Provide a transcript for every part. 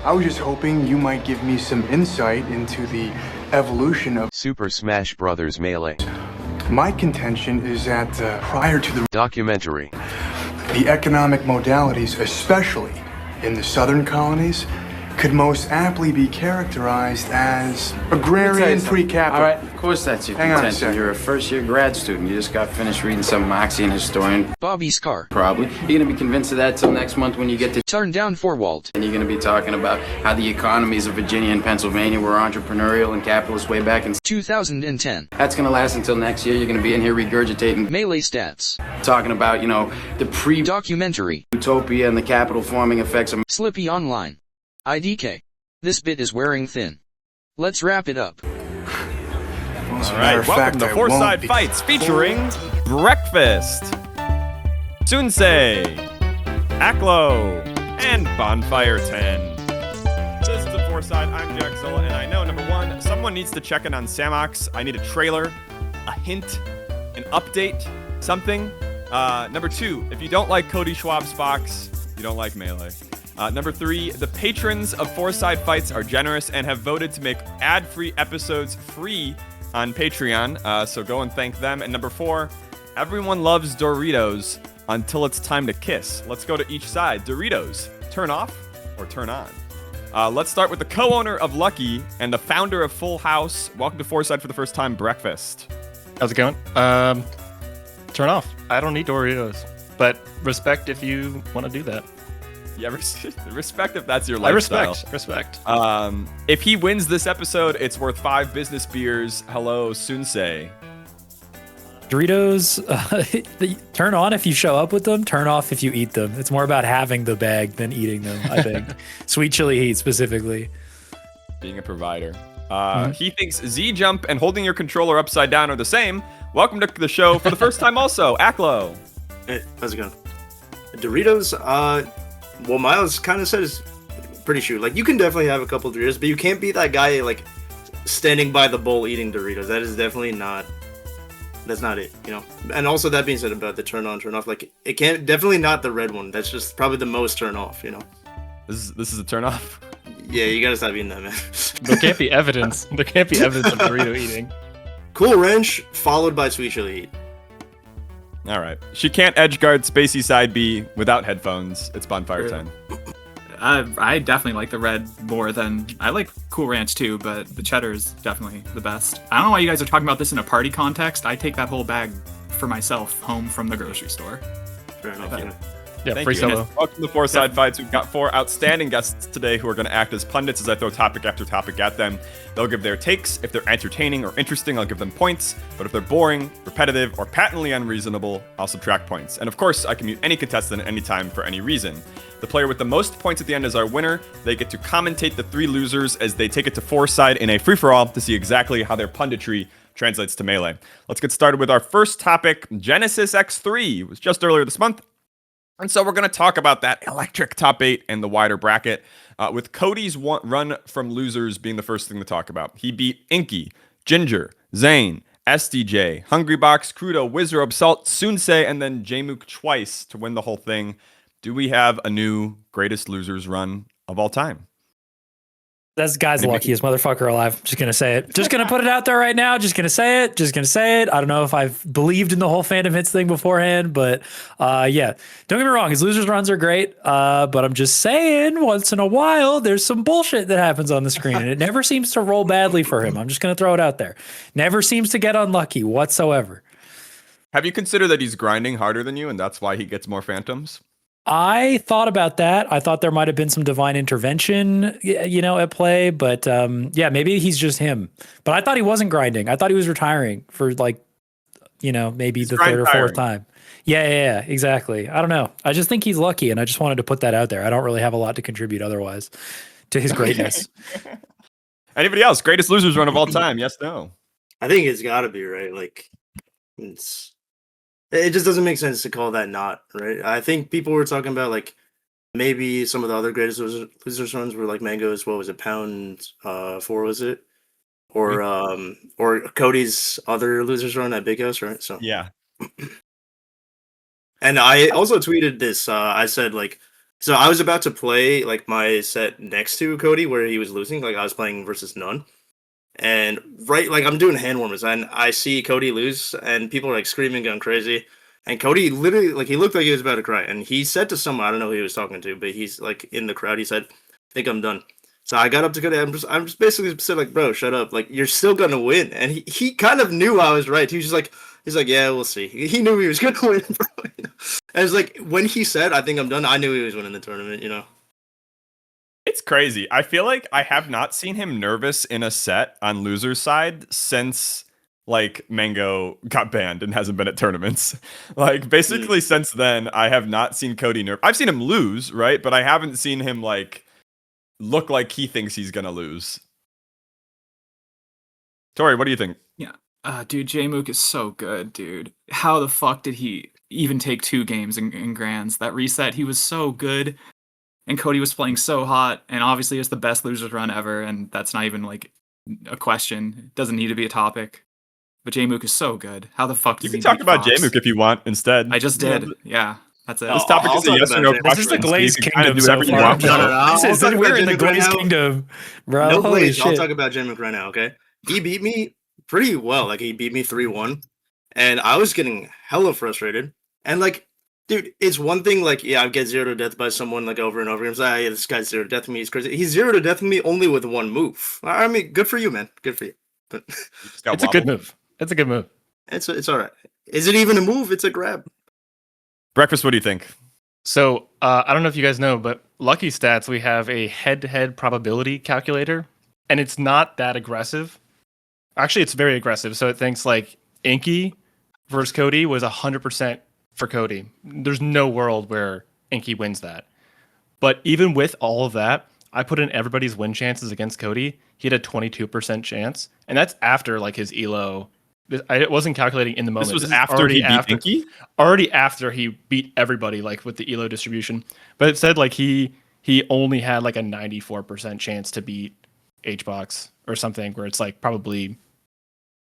I was just hoping you might give me some insight into the evolution of Super Smash Bros. Melee. My contention is that prior to the Documentary. the economic modalities, especially in the southern colonies, could most aptly be characterized as agrarian pre-capital. All right, of course that's your Hang on a contention. second. You're a first-year grad student. You just got finished reading some Marxian historian, Bobby's car. probably. You're gonna be convinced of that till next month when you get to... Turn down Forwalt. And you're gonna be talking about how the economies of Virginia and Pennsylvania were entrepreneurial and capitalist way back in... 2010. That's gonna last until next year. You're gonna be in here regurgitating, Melee stats. talking about, you know, the Documentary. pre-utopia and the capital forming effects of... Slippy Online. IDK. This bit is wearing thin. Let's wrap it up. As a All matter right, of welcome fact, to I Fourside won't be- Fights featuring Breakfast, Sunsei, Aklo, and Bonfire 10. This is the Fourside. I'm Jack Zola, and I know, number one, someone needs to check in on Samox. I need a trailer, a hint, an update, something. Number two, if you don't like Cody Schwab's box, you don't like Melee. Number three, the patrons of Fourside Fights are generous and have voted to make ad-free episodes free on Patreon, so go and thank them. And number four, everyone loves Doritos until it's time to kiss. Let's go to each side. Doritos, turn off or turn on? Let's start with the co-owner of Lucky and the founder of Full House. Welcome to Fourside for the first time, Breakfast. How's it going? Turn off. I don't need Doritos, but respect if you want to do that. Yeah, respect if that's your lifestyle. I respect. If he wins this episode, it's worth 5 business beers. Hello, Sunsei. Doritos, turn on if you show up with them, turn off if you eat them. It's more about having the bag than eating them, I think. Sweet chili heat specifically. Being a provider. He thinks Z-jump and holding your controller upside down are the same. Welcome to the show for the first time also, Aklo. Hey, how's it going? Doritos, well, Miles kind of said it's pretty true. Like, you can definitely have a couple Doritos, but you can't be that guy, like, standing by the bowl eating Doritos. That is definitely not, that's not it, you know? And also, that being said about the turn on, turn off, like, it can't, definitely not the red one. That's just probably the most turn off, you know? This is a turn off. Yeah, you gotta stop eating that, man. There can't be evidence. There can't be evidence of Dorito eating. Cool Ranch, followed by Sweet Chili Heat. All right. She can't edge guard Spacey Side B without headphones. It's Bonfire 10. I definitely like the red more than I like Cool Ranch too, but the cheddar is definitely the best. I don't know why you guys are talking about this in a party context. I take that whole bag for myself home from the grocery store. Fair enough, yeah. Yeah, Thank free you. solo. And welcome to Fourside Fights. We've got 4 outstanding guests today who are going to act as pundits as I throw topic after topic at them. They'll give their takes. If they're entertaining or interesting, I'll give them points. But if they're boring, repetitive, or patently unreasonable, I'll subtract points. And of course, I can mute any contestant at any time for any reason. The player with the most points at the end is our winner. They get to commentate the 3 losers as they take it to Fourside in a free-for-all to see exactly how their punditry translates to Melee. Let's get started with our first topic. Genesis X3 was just earlier this month. And so we're going to talk about that electric top 8 and the wider bracket, with Cody's run from losers being the first thing to talk about. He beat Inky, Ginger, Zain, SDJ, Hungrybox, Crudo, Wizrobe, Salt, Sunsei, and then Jmook twice to win the whole thing. Do we have a new greatest losers run of all time? That guy's the luckiest motherfucker alive. Just gonna say it. Just gonna put it out there right now. Just gonna say it. Just gonna say it. I don't know if I've believed in the whole fandom hits thing beforehand, but yeah. Don't get me wrong. His losers runs are great, but I'm just saying, once in a while, there's some bullshit that happens on the screen, and it never seems to roll badly for him. I'm just gonna throw it out there. Never seems to get unlucky whatsoever. Have you considered that he's grinding harder than you, and that's why he gets more phantoms? I thought about that. I thought there might have been some divine intervention, you know, at play, but yeah, maybe he's just him. But I thought he wasn't grinding. I thought he was retiring for, like, you know, maybe He's the third or fourth tiring. time. Yeah, exactly. I don't know. I just think he's lucky, and I just wanted to put that out there. I don't really have a lot to contribute otherwise to his greatness. Anybody else? Greatest losers run of all time? Yes, no. I think it's gotta be, right? Like, it just doesn't make sense to call that not, right? I think people were talking about, like, maybe some of the other greatest losers runs were like Mango's, what was it, Pound 4 was it? Or Cody's other losers run at Big House, right? So Yeah. and I also tweeted this, I said, like, So I was about to play like my set next to Cody where he was losing. Like I was playing versus none. And like I'm doing hand warmers and I see Cody lose and people are like screaming, going crazy. And Cody literally like he looked like he was about to cry. And he said to someone, I don't know who he was talking to, but he's like in the crowd, he said, I think I'm done. So I got up to Cody. I'm just basically said like, bro, shut up. Like you're still gonna win. And he kind of knew I was right. He was just like, he's like, yeah, we'll see. He knew he was gonna win, bro. You know? And it's like when he said, I think I'm done, I knew he was winning the tournament, you know. It's crazy. I feel like I have not seen him nervous in a set on loser's side since like Mango got banned and hasn't been at tournaments. Like basically since then, I have not seen Cody nervous. I've seen him lose, right? But I haven't seen him like look like he thinks he's gonna lose. Tori, what do you think? Yeah. Dude, J-Mook is so good, dude. How the fuck did he even take 2 games in Grands? That reset, he was so good. And Cody was playing so hot. And obviously it's the best losers run ever. And that's not even like a question. It doesn't need to be a topic. But J-Mook is so good. How the fuck does You he can talk beat about Fox? J-Mook if you want instead. I just did. Yeah. That's it. This topic is a I'll yes talk or no about question. This is the so Glaze you can kind of Kingdom do so whatever you far. want. No, no, no. This is I'll talk we're about in the J-Mook right Glaze now. Kingdom, bro. No Holy Glaze, I'll shit. talk about J-Mook right now, okay? He beat me pretty well. Like he beat me 3-1. And I was getting hella frustrated. And like, dude, it's one thing like, yeah, I get 0 to death by someone like over and over again. It's like, yeah, this guy's 0 to death me. He's crazy. He's 0 to death me only with 1 move. I mean, good for you, man. Good for you. But It's a good move. It's a good move. it's all right. Is it even a move? It's a grab. Breakfast, what do you think? So I don't know if you guys know, but Lucky Stats, we have a head-to-head probability calculator, and it's not that aggressive. Actually, it's very aggressive. So it thinks like Inky versus Cody was 100% for Cody. There's no world where Inky wins that. But even with all of that, I put in everybody's win chances against Cody. He had a 22% chance, and that's after like his elo. I wasn't calculating in the moment. This was is after he beat Inky? Already after he beat everybody, like with the elo distribution. But it said like he only had like a 94% chance to beat HBox or something, where it's like probably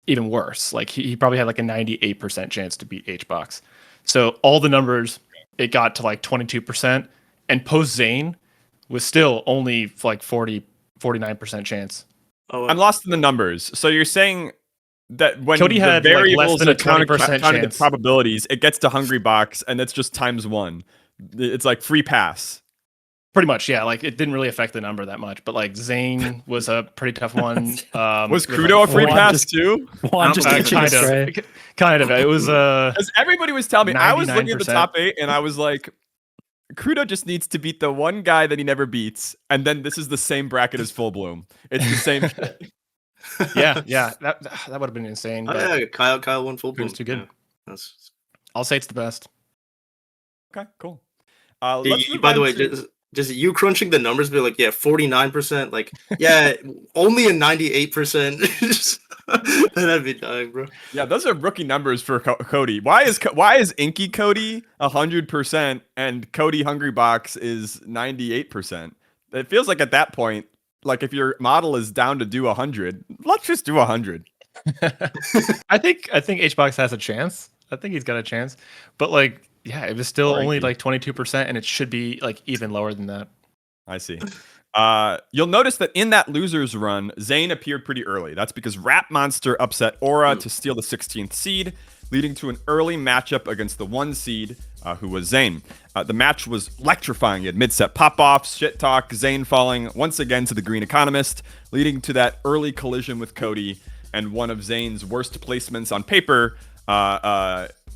even worse. Like he probably had like a 98% chance to beat HBox. So all the numbers, it got to like 22%, and post Zain was still only like 49% chance. Oh, I'm lost in the numbers. So you're saying that when Cody the had, like, variables less than a are counted 20% the chance. probabilities, it gets to Hungry Box, and that's just ×1. It's like free pass. Pretty much, yeah. Like it didn't really affect the number that much, but like Zain was a pretty tough one. Was with, Crudo a free Juan pass just- too? Juan just kind catching a stray. of, kind of. It was As everybody was telling me, I was looking at the 99%. top 8, and I was like, Crudo just needs to beat the one guy that he never beats, and then this is the same bracket as Full Bloom. It's the same shit. yeah. That would have been insane. oh, But yeah, Kyle won full bloom. Crudo's too good. Yeah, that's... I'll say it's the best. Okay, cool. Yeah, Let's move by the on way, to- just you crunching the numbers, be like, yeah, 49%, like, yeah, only a 98%. That'd be dying, bro. yeah, those are rookie numbers for Cody. Why is Inky Cody 100% and Cody Hungry Box is 98%? It feels like at that point, like if your model is down to do 100, let's just do 100. I think HBox has a chance. I think he's got a chance. But like, yeah, it was still Or only Inky. like 22%, and it should be like even lower than that. I see. You'll notice that in that losers run, Zain appeared pretty early. That's because RapMonster upset Aura to steal the 16th seed, leading to an early matchup against the 1 seed, who was Zain. The match was electrifying. You had mid-set pop-offs, shit talk, Zain falling once again to the Green Economist, leading to that early collision with Cody and one of Zayn's worst placements on paper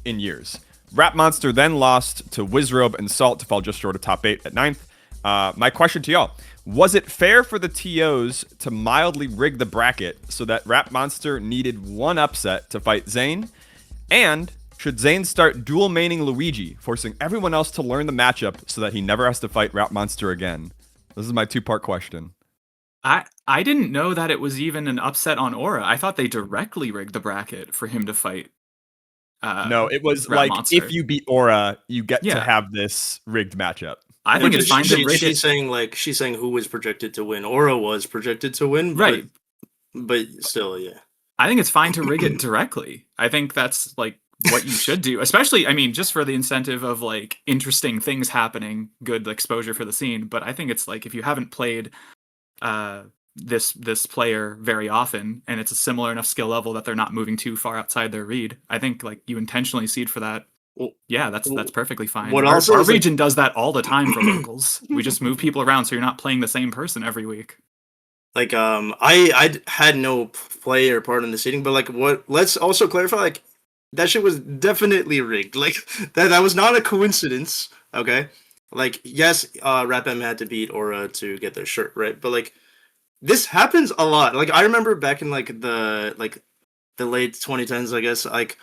in years. RapMonster then lost to Wizrobe and Salt to fall just short of top 8 at 9th. My question to y'all, was it fair for the TOs to mildly rig the bracket so that RapMonster needed 1 upset to fight Zain? And should Zain start dual maining Luigi, forcing everyone else to learn the matchup so that he never has to fight RapMonster again? This is my 2-part question. I didn't know that it was even an upset on Aura. I thought they directly rigged the bracket for him to fight. No, it was Rat like Monster. if you beat Aura, you get to Yeah. have this rigged matchup. I think Which it's fine to rig it. she's saying who was projected to win. Aura was projected to win, Right. But still, yeah. I think it's fine to rig it directly. I think that's like what you should do, especially, I mean, just for the incentive of like interesting things happening, good exposure for the scene. But I think it's like if you haven't played this player very often, and it's a similar enough skill level that they're not moving too far outside their read, I think like you intentionally seed for that. Well, Yeah, that's perfectly fine. what Our also is, like- region does that all the time for locals. We just move people around so you're not playing the same person every week. Like I had no play or part in the seating, but like let's also clarify, like that shit was definitely rigged. Like that was not a coincidence. Okay, like yes, RapM had to beat Aura to get their shirt, right? But like this happens a lot. Like I remember back in like the late 2010s, I guess, like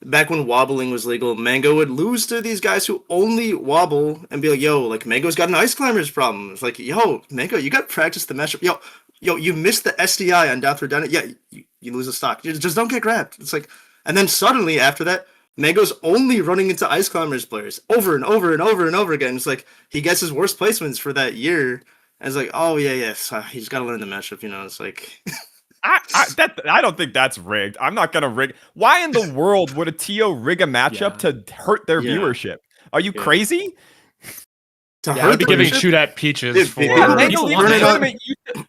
back when wobbling was legal, Mango would lose to these guys who only wobble and be like, yo, like Mango's got an ice climbers problem. It's like, yo, Mango, you got to practice the matchup. Yo, you missed the SDI on Down Through Down. Yeah, you lose a stock. You just don't get grabbed. It's like, and then suddenly after that, Mango's only running into ice climbers players over and over and over and over again. It's like he gets his worst placements for that year. And it's like, oh yeah, he's got to learn the matchup. You know, it's like. I don't think that's rigged. I'm not gonna rig. Why in the world would a TO rig a matchup to hurt their viewership? Are you crazy? I'd be giving shoot at Peaches for you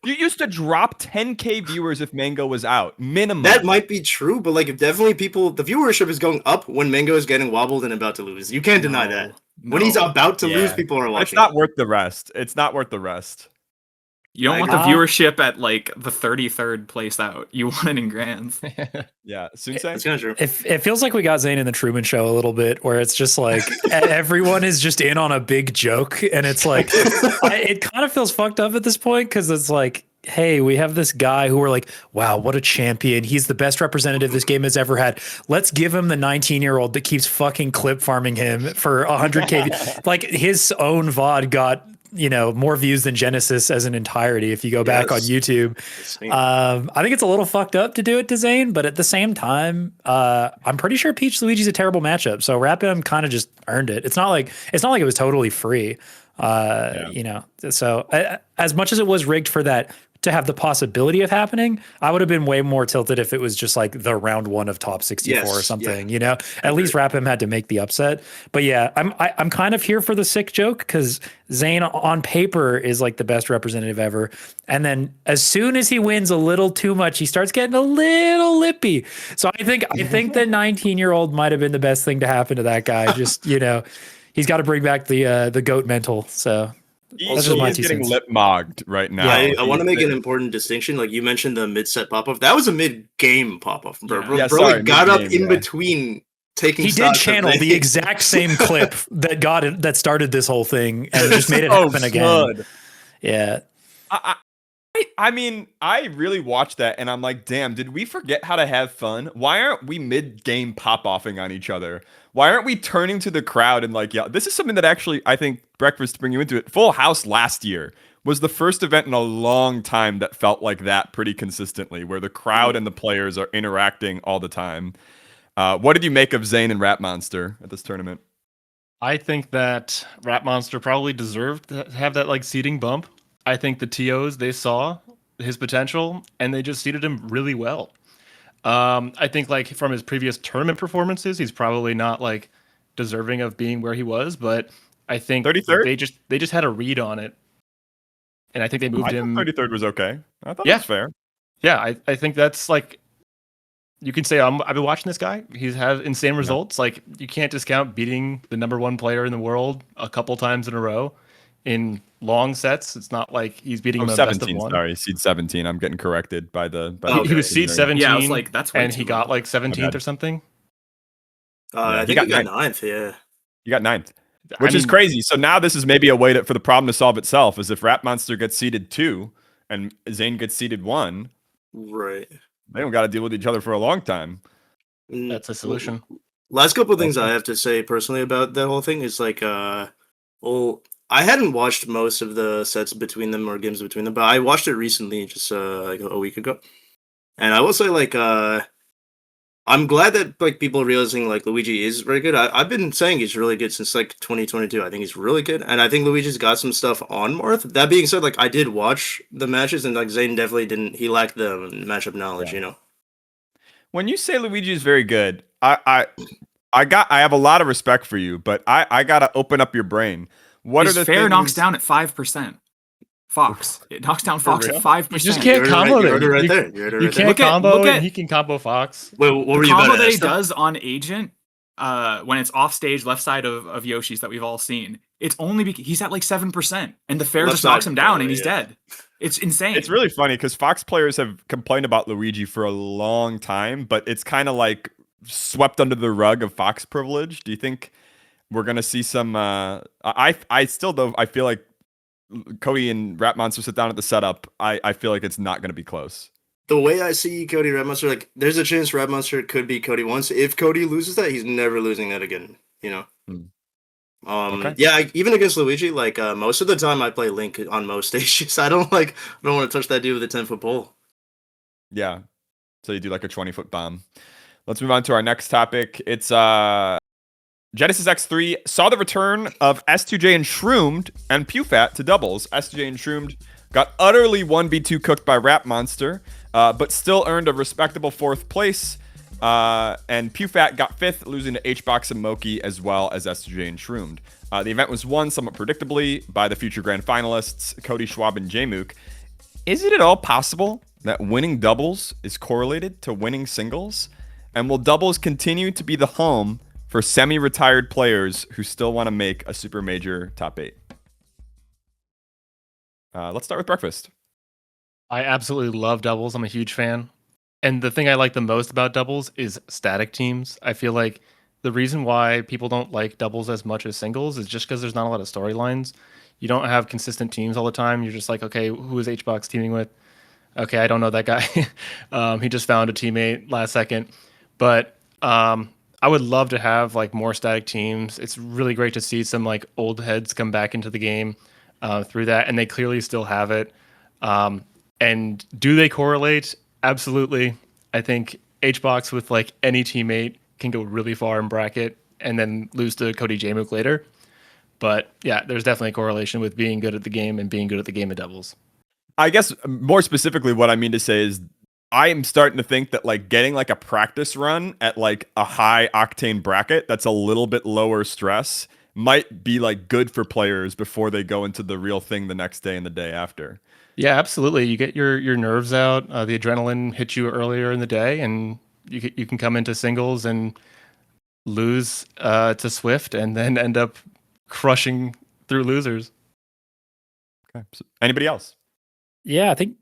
used to drop 10K viewers if Mango was out. Minimum. That might be true, but like definitely the viewership is going up when Mango is getting wobbled and about to lose. You can't deny that. When he's about to lose, people are watching. It's not worth the rest. It's not worth the rest. You don't want the viewership at like the 33rd place out. You want it in grands. Yeah, Sunsei? It's kind of true. It feels like we got Zain in the Truman Show a little bit, where it's just like everyone is just in on a big joke, and it's like it kind of feels fucked up at this point because it's like, hey, we have this guy who we're like, wow, what a champion. He's the best representative this game has ever had. Let's give him the 19-year-old that keeps fucking clip farming him for 100K. Like his own VOD got, more views than Genesis as an entirety if you go back on YouTube. I think it's a little fucked up to do it to Zain, but at the same time, I'm pretty sure Peach Luigi's a terrible matchup. So RapM kind of just earned it. It's not like it was totally free. So as much as it was rigged for that to have the possibility of happening, I would have been way more tilted if it was just like the round one of top 64 or something, at least RapM had to make the upset. But yeah, I'm kind of here for the sick joke because Zain on paper is like the best representative ever. And then as soon as he wins a little too much, he starts getting a little lippy. So I think the 19-year-old might have been the best thing to happen to that guy. Just, he's got to bring back the GOAT mental. So He's getting lip mogged right now. Yeah, I want to make an important distinction. Like you mentioned the mid-set pop-off. That was a mid-game pop-off, bro. Bro got up in between taking He did channel the exact same clip that started this whole thing and just made it happen again. Good. Yeah. I mean, I really watched that and I'm like, damn, did we forget how to have fun? Why aren't we mid-game pop-offing on each other? Why aren't we turning to the crowd and like, yeah, this is something that actually, I think, Breakfast, to bring you into it, Full House last year was the first event in a long time that felt like that pretty consistently, where the crowd and the players are interacting all the time. What did you make of Zain and RapMonster at this tournament? I think that RapMonster probably deserved to have that like seeding bump. I think the TOs, they saw his potential and they just seeded him really well. I think like from his previous tournament performances, he's probably not like deserving of being where he was, but I think 33rd? they just had a read on it. And I think they moved him. 33rd was okay. I thought that was fair. Yeah, I think that's like, you can say I've been watching this guy. He's had insane results. Like you can't discount beating the #1 player in the world a couple times in a row in long sets. It's not like he's beating him 17, best of one. Sorry, seed 17. I'm getting corrected by the. He was seed 17. Yeah, I was like, that's and he got like 17th or something. I think he got 9th. Yeah, you got 9th, which is crazy. So now this is maybe a way for the problem to solve itself. Is if RapMonster gets seeded 2 and Zain gets seeded 1, right? They don't got to deal with each other for a long time. That's a solution. Last couple of things I have to say personally about that whole thing is like, well, I hadn't watched most of the sets between them or games between them, but I watched it recently, just like a week ago. And I will say, like, I'm glad that like people are realizing like Luigi is very good. I've been saying he's really good since like 2022. I think he's really good, and I think Luigi's got some stuff on Marth. That being said, like I did watch the matches, and like Zain definitely didn't. He lacked the matchup knowledge, When you say Luigi is very good, I I have a lot of respect for you, but I gotta open up your brain. What His are the fair things? knocks down at 5%. Fox. It knocks down Fox at real? 5%. You just can't You heard it combo right- you heard them. it right You- there. You heard it You right there. can't combo look it, at- and he can combo Fox. Wait, what were The you combo about that to he ask them? does on Agent, when it's off stage, left side of Yoshi's that we've all seen, it's only because he's at like 7%, and the fair Left just knocks side, him by down, the and way, he's yeah. dead. It's insane. It's really funny because Fox players have complained about Luigi for a long time, but it's kind of like swept under the rug of Fox privilege. Do you think we're gonna see some? I still though I feel like Cody and RapMonster sit down at the setup. I feel like it's not gonna be close. The way I see Cody RapMonster, like, there's a chance RapMonster could be Cody once. If Cody loses that, he's never losing that again. You know. Okay. Yeah, even against Luigi, like most of the time I play Link on most stages. I don't want to touch that dude with a 10-foot pole. Yeah. So you do like a 20-foot bomb. Let's move on to our next topic. It's Genesis X3 saw the return of S2J and Shroomed and PewFat to doubles. S2J and Shroomed got utterly 1v2 cooked by RapMonster, but still earned a respectable 4th place. And PewFat got 5th, losing to HBox and Moki as well as S2J and Shroomed. The event was won somewhat predictably by the future grand finalists, Cody Schwab and Jmook. Is it at all possible that winning doubles is correlated to winning singles? And will doubles continue to be the home for semi-retired players who still want to make a super major top 8? Let's start with breakfast. I absolutely love doubles. I'm a huge fan. And the thing I like the most about doubles is static teams. I feel like the reason why people don't like doubles as much as singles is just because there's not a lot of storylines. You don't have consistent teams all the time. You're just like, okay, who is HBox teaming with? Okay, I don't know that guy. He just found a teammate last second. But I would love to have like more static teams. It's really great to see some like old heads come back into the game through that, and they clearly still have it. And do they correlate? Absolutely. I think HBox with like any teammate can go really far in bracket and then lose to Cody Jmook later. But yeah, there's definitely a correlation with being good at the game and being good at the game of doubles. I guess more specifically what I mean to say is I am starting to think that like getting like a practice run at like a high octane bracket that's a little bit lower stress might be like good for players before they go into the real thing the next day and the day after. Yeah, absolutely. You get your nerves out. The adrenaline hits you earlier in the day, and you can come into singles and lose to Swift, and then end up crushing through losers. Okay. So anybody else? Yeah, I think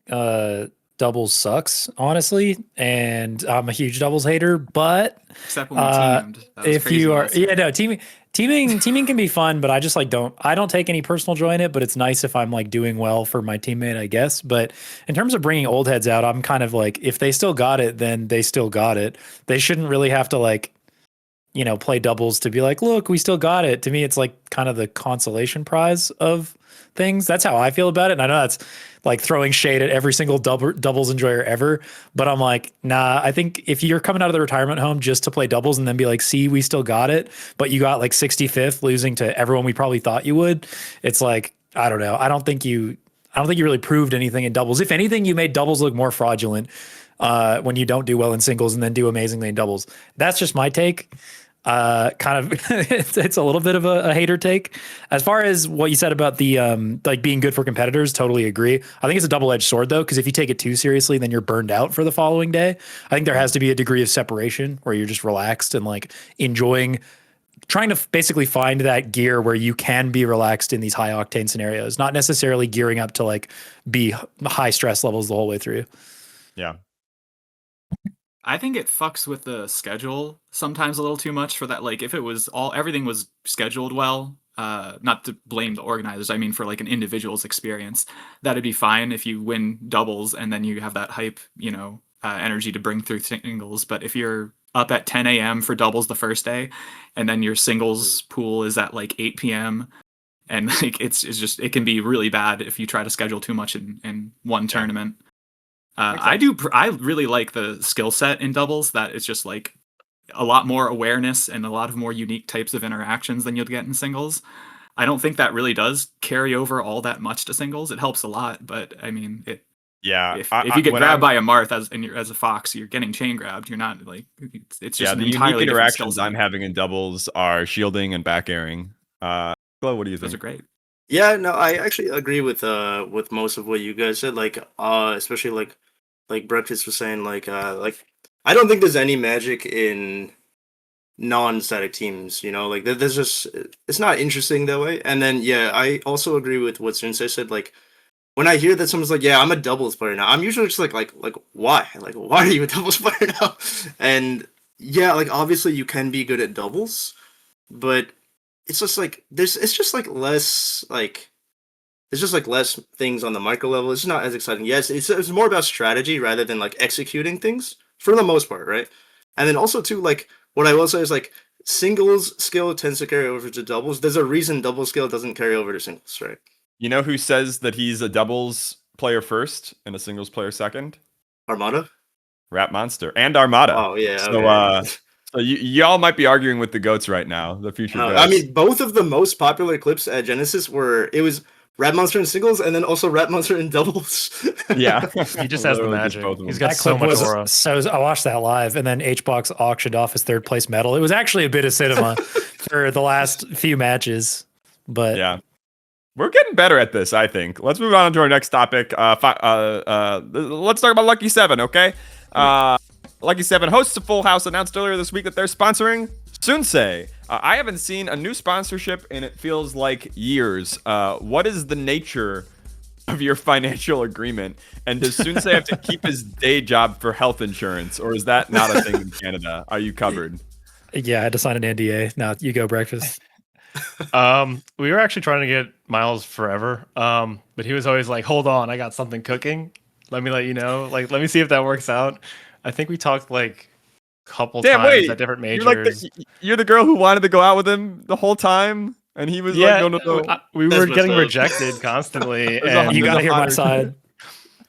doubles sucks, honestly, and I'm a huge doubles hater. But Except when we teamed. That was if crazy you are, last year. yeah, no, teaming can be fun, but I just like I don't take any personal joy in it. But it's nice if I'm like doing well for my teammate, I guess. But in terms of bringing old heads out, I'm kind of like, if they still got it, then they still got it. They shouldn't really have to like, play doubles to be like, look, we still got it. To me, it's like kind of the consolation prize of things. That's how I feel about it. And I know that's like throwing shade at every single doubles enjoyer ever, but I'm like, nah, I think if you're coming out of the retirement home just to play doubles and then be like, see, we still got it, but you got like 65th losing to everyone we probably thought you would. It's like, I don't know. I don't think you really proved anything in doubles. If anything, you made doubles look more fraudulent when you don't do well in singles and then do amazingly in doubles. That's just my take. Kind of it's a little bit of a hater take. As far as what you said about the like being good for competitors, totally agree. I think it's a double-edged sword though, because if you take it too seriously, then you're burned out for the following day. I think there has to be a degree of separation where you're just relaxed and like enjoying, trying to basically find that gear where you can be relaxed in these high octane scenarios, not necessarily gearing up to like be high stress levels the whole way through. Yeah. I think it fucks with the schedule sometimes a little too much for that. Like if it was everything was scheduled well, not to blame the organizers, I mean for like an individual's experience, that'd be fine if you win doubles and then you have that hype, energy to bring through singles. But if you're up at 10 a.m. for doubles the first day, and then your singles pool is at like 8 p.m. and like it's just, it can be really bad if you try to schedule too much in one tournament. I really like the skill set in doubles, that it's just like a lot more awareness and a lot of more unique types of interactions than you'll get in singles. I don't think that really does carry over all that much to singles. It helps a lot, but I mean, Yeah. If you get grabbed by a Marth as a fox, you're getting chain grabbed. You're not like it's just the an entirely unique different skill interactions set. I'm having in doubles are shielding and back airing. Flo, what do you think? Those are great. Yeah, no, I actually agree with most of what you guys said. Like, especially like Breakfast was saying, like I don't think there's any magic in non-static teams. You know, like there's just it's not interesting that way. And then yeah, I also agree with what Sensei said. Like when I hear that someone's like, yeah, I'm a doubles player now, I'm usually just like why? Like why are you a doubles player now? And yeah, like obviously you can be good at doubles, but it's just like it's just like less like it's just like less things on the micro level. It's not as exciting. Yes, it's more about strategy rather than like executing things for the most part, right? And then also too, like what I will say is like singles skill tends to carry over to doubles. There's a reason double skill doesn't carry over to singles, right? You know who says that he's a doubles player first and a singles player second? Armada? RapMonster and Armada. Oh yeah. So Okay. so y'all might be arguing with the goats right now, the future goats. I mean, both of the most popular clips at Genesis it was RapMonster in singles and then also RapMonster in doubles. Yeah. He just has the Literally magic. both of them. He's got That so clip much was aura. so I watched that live, and then HBox auctioned off his third place medal. It was actually a bit of cinema for the last few matches, but Yeah. We're getting better at this, I think. Let's move on to our next topic. Let's talk about Lucky 7, okay? Lucky 7 hosts a Full House announced earlier this week that they're sponsoring Sunsei. I haven't seen a new sponsorship in it feels like years. What is the nature of your financial agreement? And does Sunsei have to keep his day job for health insurance? Or is that not a thing in Canada? Are you covered? yeah, I had to sign an NDA. Now you go, Breakfast. We were actually trying to get Miles forever, but he was always like, "Hold on, I got something cooking. Let me let you know. Like, let me see if that works out." I think we talked like a couple times at different majors. You're the girl who wanted to go out with him the whole time, and he was like, "No, no, no." We were getting rejected constantly, and You got to hear my side.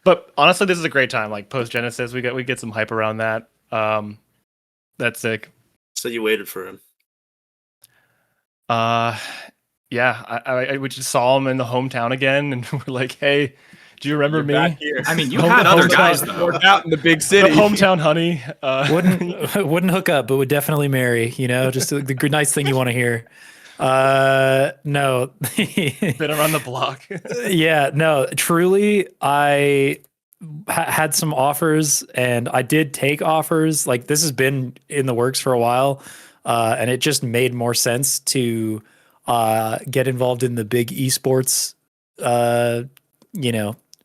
But honestly, this is a great time. Like post Genesis, we get some hype around that. That's sick. So you waited for him. Yeah, we just saw him in the hometown again, and we're like, "Hey, do you remember me?" I mean, you had other guys Worked though. out in the big The city. hometown honey. Wouldn't hook up, but would definitely marry. You know, just the good nice thing you want to hear. No. Been around the block. Yeah, no, truly, I had some offers, and I did take offers. Like this has been in the works for a while, and it just made more sense to get involved in the big esports,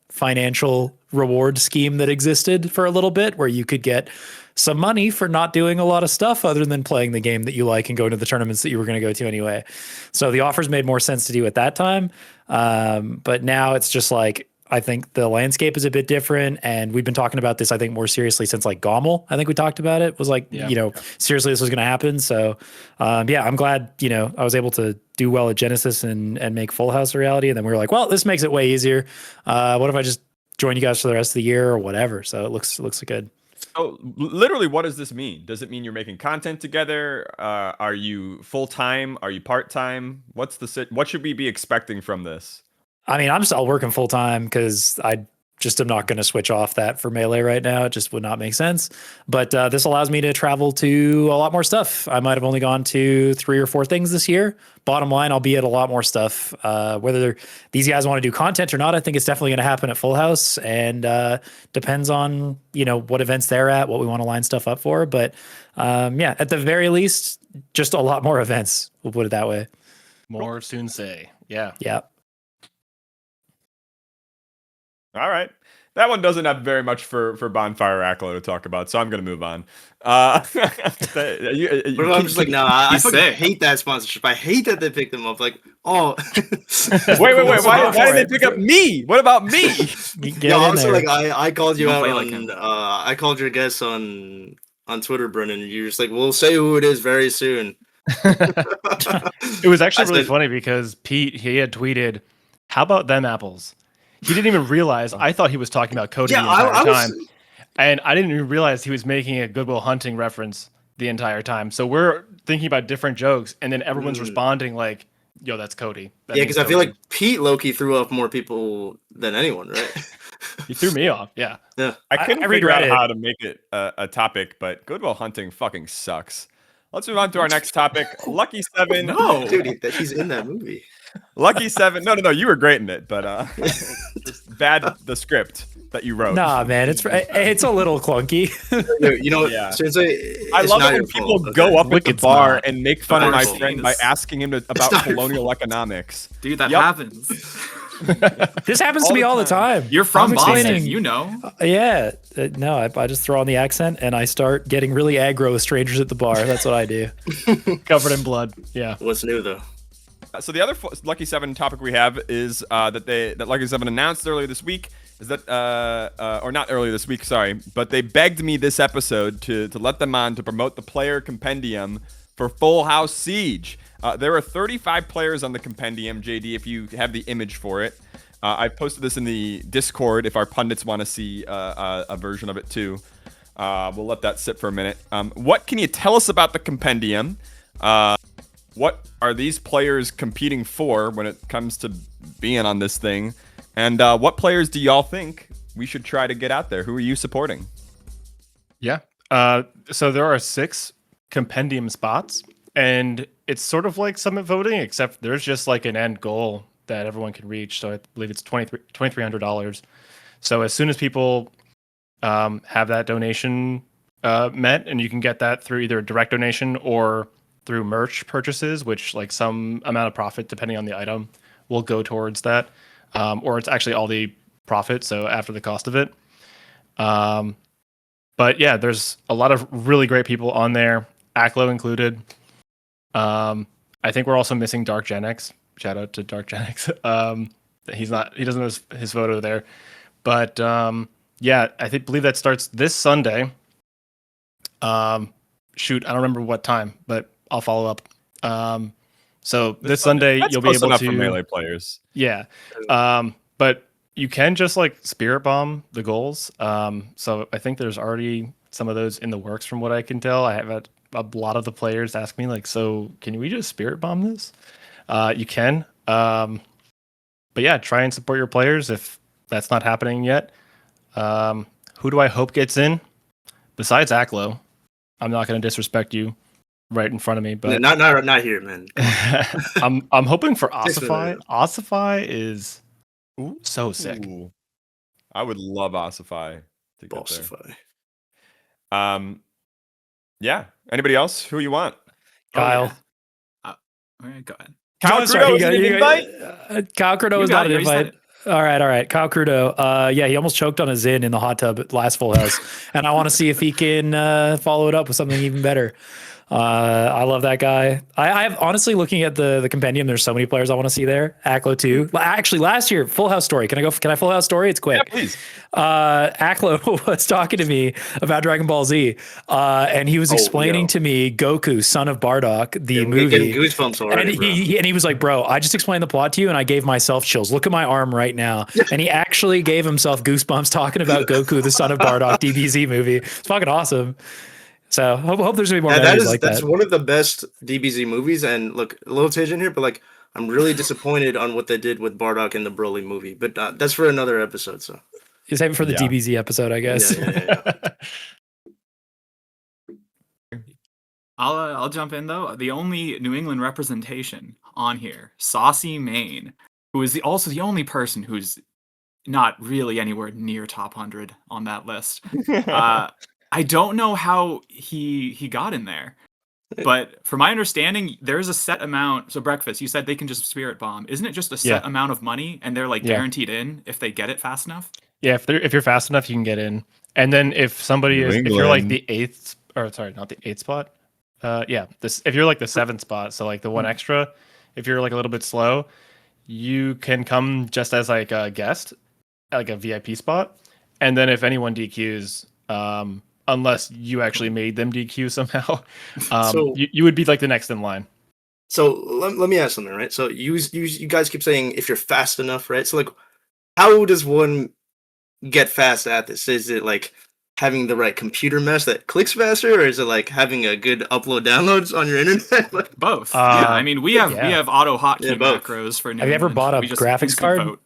financial reward scheme that existed for a little bit, where you could get some money for not doing a lot of stuff other than playing the game that you like and going to the tournaments that you were going to go to anyway. So the offers made more sense to do at that time. But now it's just like, I think the landscape is a bit different, and we've been talking about this, I think, more seriously since like Gommel. I think we talked about it. Was like, seriously, this was going to happen. So, I'm glad, I was able to do well at Genesis and make Full House a reality. And then we were like, well, this makes it way easier. What if I just join you guys for the rest of the year or whatever? So it looks good. Oh, literally, what does this mean? Does it mean you're making content together? Are you full time? Are you part time? What should we be expecting from this? I mean, I'm still working full time because I just am not going to switch off that for Melee right now. It just would not make sense. But this allows me to travel to a lot more stuff. I might have only gone to 3 or 4 things this year. Bottom line, I'll be at a lot more stuff. Whether these guys want to do content or not, I think it's definitely going to happen at Full House, and depends on what events they're at, what we want to line stuff up for. But at the very least, just a lot more events. We'll put it that way. More soon say. Yeah. Yeah. All right. That one doesn't have very much for Bonfire Acklo to talk about, so I'm going to move on. But I'm just like, no, I fucking hate that sponsorship. I hate that they picked them up. Like, oh. wait. Why did they pick up me? What about me? Honestly, like, I called you out like on, I called your guest on Twitter, Brennan, and you're just like, we'll say who it is very soon. It was actually really funny because Pete, he had tweeted, "How about them apples?" He didn't even realize. I thought he was talking about Cody the entire time. And I didn't even realize he was making a Good Will Hunting reference the entire time. So we're thinking about different jokes, and then everyone's responding like, "Yo, that's Cody." Because I feel like Pete Loki threw off more people than anyone, right? He threw me off. Yeah. Yeah. I couldn't I read figure out Reddit. how to make it a topic, but Goodwill Hunting fucking sucks. Let's move on to our next topic. Lucky 7. No. Dude, he's in that movie. Lucky 7. No, you were great in it, but just bad the script that you wrote. Nah, man, it's a little clunky. You know, Yeah. seriously, I it's love not it your when people fault, go okay? up at Look, the it's bar not. and make fun of my It's friend not. by asking him about not your colonial economics. Dude, that Yep. happens. This happens All to me the all the time. time. You're from I'm Boston, explaining- you know. Yeah, no, I just throw on the accent and I start getting really aggro with strangers at the bar. That's what I do. Covered in blood. Yeah. What's new though? So the other Lucky 7 topic we have is that Lucky 7 announced earlier this week is that or not earlier this week, sorry, but they begged me this episode to let them on to promote the player compendium for Full House Siege. There are 35 players on the compendium, JD, if you have the image for it. I posted this in the Discord if our pundits want to see a version of it too. We'll let that sit for a minute. What can you tell us about the compendium? What are these players competing for when it comes to being on this thing? And what players do y'all think we should try to get out there? Who are you supporting? Yeah. So there are 6 compendium spots, and it's sort of like summit voting, except there's just like an end goal that everyone can reach. So I believe it's $2,300. So as soon as people have that donation met, and you can get that through either a direct donation or through merch purchases, which like some amount of profit, depending on the item, will go towards that. Or it's actually all the profit, so after the cost of it. But yeah, there's a lot of really great people on there, Aklo included. I think we're also missing Dark Gen X. Shout out to Dark Gen X. He doesn't have his photo there. But yeah, believe that starts this Sunday. Shoot, I don't remember what time, but I'll follow up. So this Sunday That's you'll be close able enough to for melee players. Yeah. But you can just like spirit bomb the goals. So I think there's already some of those in the works from what I can tell. I have had a lot of the players ask me like, so can we just spirit bomb this? You can. But yeah, try and support your players if that's not happening yet. Who do I hope gets in? Besides Aklo, I'm not going to disrespect you right in front of me, but Not here, man. I'm hoping for Thanks for Ossify. that. Ossify is so sick. Ooh. I would love Ossify to get there. Bossify. Yeah. Anybody else? Who you want? Kyle. All right, go ahead. Kyle Oh, sorry, Crudo is an invite? Kyle Crudo You was got not it, an you said invite. All right. Kyle Crudo. Yeah, he almost choked on a Zain in the hot tub at last Full House. And I want to see if he can follow it up with something even better. I love that guy. I have honestly looking at the compendium. There's so many players I want to see there. Aklo too. Actually, last year Full House story. Can I Full House story? It's quick. Yeah, please. Aklo was talking to me about Dragon Ball Z, and he was explaining to me Goku, son of Bardock, the We're getting movie. goosebumps already, And he was like, bro, I just explained the plot to you and I gave myself chills. Look at my arm right now. And he actually gave himself goosebumps talking about Goku, the son of Bardock DBZ movie. It's fucking awesome. So hope there's gonna be more movies like that. That's one of the best DBZ movies. And look, a little tangent here, but like I'm really disappointed on what they did with Bardock in the Broly movie. But that's for another episode. So You save it for the DBZ episode, I guess. Yeah. I'll jump in though. The only New England representation on here, Saucy Maine, who is also the only person who's not really anywhere near top 100 on that list. I don't know how he got in there, but from my understanding, there's a set amount. So Breakfast, you said they can just spirit bomb. Isn't it just a set amount of money, and they're like guaranteed in if they get it fast enough? Yeah, if you're fast enough, you can get in. And then if somebody if you're like the 8th, or sorry, not the 8th spot. If you're like the 7th spot, so like the one extra, if you're like a little bit slow, you can come just as like a guest, like a VIP spot. And then if anyone DQs, unless you actually made them DQ somehow, you would be like the next in line. So let me ask something, right? So you guys keep saying if you're fast enough, right? So like, how does one get fast at this? Is it like having the right computer mesh that clicks faster, or is it like having a good upload downloads on your internet? Both. Yeah, I mean we have auto hotkey both. macros for New Have you ever England. bought a We just graphics instant card? vote.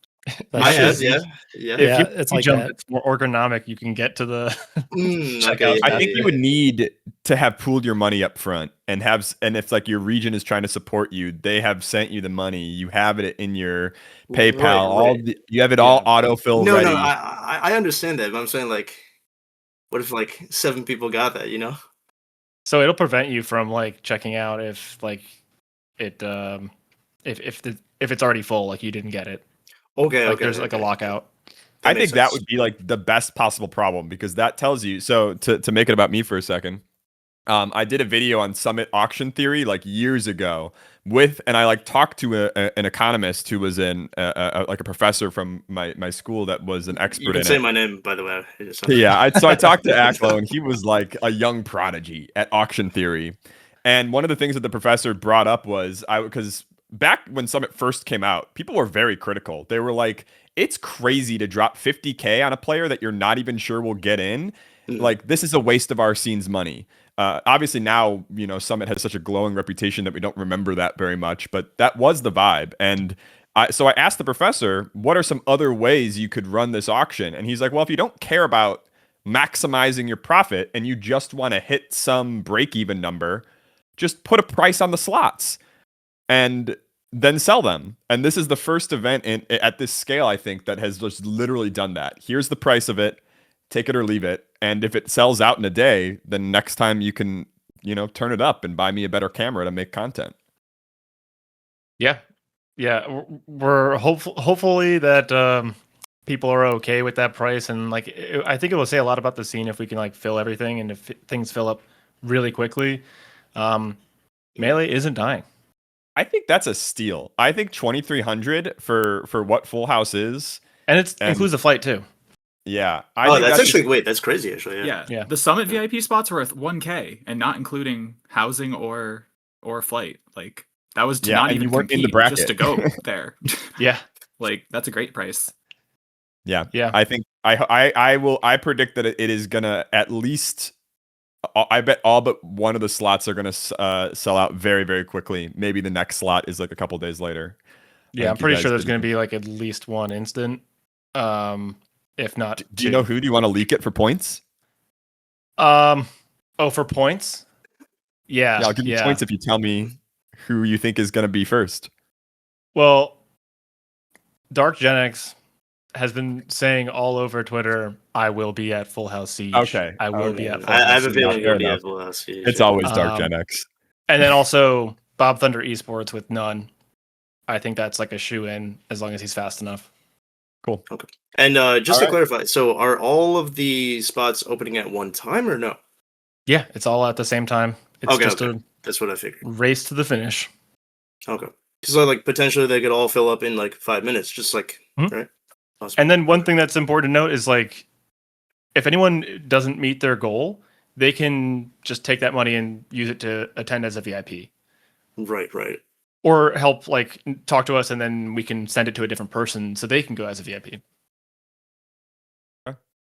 I have, yeah. If Yeah, you it's like jump, that. it's more ergonomic. You can get to the checkout. Okay, I think you would need to have pooled your money up front and if like your region is trying to support you, they have sent you the money. You have it in your PayPal. You have it all autofill No, ready. no, I understand that, but I'm saying like, what if like 7 people got that? You know? So it'll prevent you from like checking out if like it if it's already full, like you didn't get it. Okay, Like there's like a lockout. I think that would be like the best possible problem because that tells you. So to make it about me for a second, I did a video on Summit auction theory like years ago and I like talked to an economist who was like a professor from my school that was an expert. You can say my name, by the way. Yeah, so I talked to Aklo and he was like a young prodigy at auction theory. And one of the things that the professor brought up was because back when Summit first came out, people were very critical. They were like, it's crazy to drop 50K on a player that you're not even sure will get in. Like, this is a waste of our scene's money. Obviously now, Summit has such a glowing reputation that we don't remember that very much, but that was the vibe. And so I asked the professor, what are some other ways you could run this auction? And he's like, well, if you don't care about maximizing your profit and you just want to hit some break-even number, just put a price on the slots and then sell them. And this is the first event at this scale, I think, that has just literally done that. Here's the price of it, take it or leave it. And if it sells out in a day, then next time you can, turn it up and buy me a better camera to make content. Yeah. We're hopefully that people are okay with that price. And like, I think it will say a lot about the scene if we can like fill everything and if things fill up really quickly. Melee isn't dying. I think that's a steal. I think 2,300 for what Full House is, and it includes the flight too. Yeah. That's actually that's crazy. Actually, yeah. The Summit VIP spots were worth 1K, and not including housing or flight. Like that was to not even compete, in the bracket just to go there. Yeah, like that's a great price. Yeah. I think I predict that it is gonna at least. I bet all but one of the slots are going to sell out very, very quickly. Maybe the next slot is like a couple days later. Yeah, I'm pretty sure there's going to be like at least one instant, if not. Do you know who? Do you want to leak it for points? For points? Yeah. I'll give you points if you tell me who you think is going to be first. Well, Dark Gen X has been saying all over Twitter, I will be at Full House Siege. Okay. I will be at Full House I have a Siege. feeling you'll be at Full House Siege. It's always Dark Gen X. And then also Bob Thunder Esports with none. I think that's like a shoe-in as long as he's fast enough. Cool. Okay. And just to clarify, so are all of the spots opening at one time or no? Yeah, it's all at the same time. It's just a that's what I figured. Race to the finish. Okay. So like potentially they could all fill up in like 5 minutes, just like right? Awesome. And then one thing that's important to note is like, if anyone doesn't meet their goal, they can just take that money and use it to attend as a VIP. Right. Or help like talk to us and then we can send it to a different person so they can go as a VIP.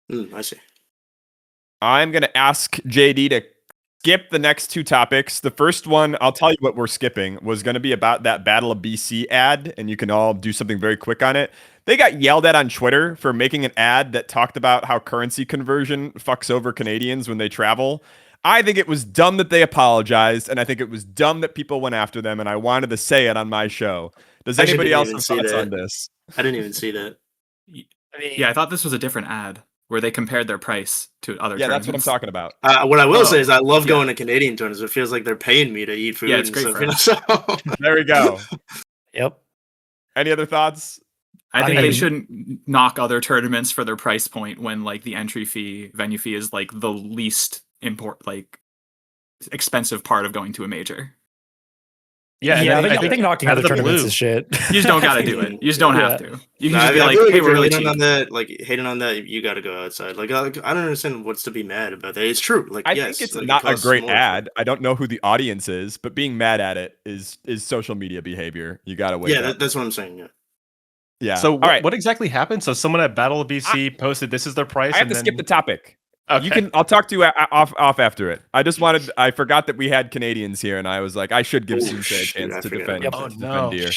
I see. I'm going to ask JD to skip the next two topics. The first one, I'll tell you what we're skipping, was going to be about that Battle of BC ad, and you can all do something very quick on it. They got yelled at on Twitter for making an ad that talked about how currency conversion fucks over Canadians when they travel. I think it was dumb that they apologized, and I think it was dumb that people went after them, and I wanted to say it on my show. Does anybody else have thoughts on this? I didn't even see that. I thought this was a different ad where they compared their price to other tournaments. That's what I'm talking about. What I will say is I love going to Canadian tournaments. It feels like they're paying me to eat food. Yeah, it's great for us. There we go. Yep. Any other thoughts? I think they shouldn't knock other tournaments for their price point when like the entry fee, venue fee is like the least expensive part of going to a major. I think knocking other tournaments is shit. You just don't gotta do it. You just don't have to. You can just be I like, feel hey, we're really cheap. Hating on that, you gotta go outside. Like, I don't understand what's to be mad about that. It's true. Like, I think it's not a great ad. I don't know who the audience is, but being mad at it is social media behavior. You gotta wait. Yeah, that's what I'm saying. Yeah. So what exactly happened? So someone at Battle of BC posted this is their price. I have to skip the topic. Okay. You can. I'll talk to you off after it. I forgot that we had Canadians here, and I was like, I should give Sensei a chance to defend. Oh, no. Deer.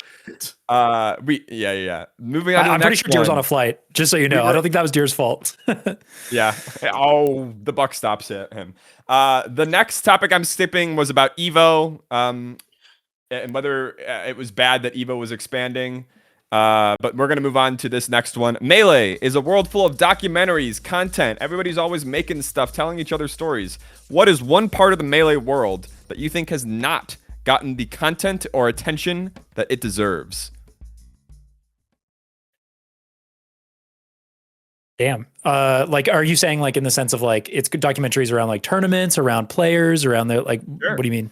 Yeah. Moving on. I'm pretty sure Deer was on a flight. Just so you know, I don't think that was Deer's fault. Yeah. Oh, the buck stops at him. The next topic I'm skipping was about Evo, and whether it was bad that Evo was expanding. But we're going to move on to this next one. Melee is a world full of documentaries, content. Everybody's always making stuff, telling each other stories. What is one part of the Melee world that you think has not gotten the content or attention that it deserves? Damn. Like, are you saying like in the sense of like it's documentaries around like tournaments, around players, around the like? Sure. What do you mean?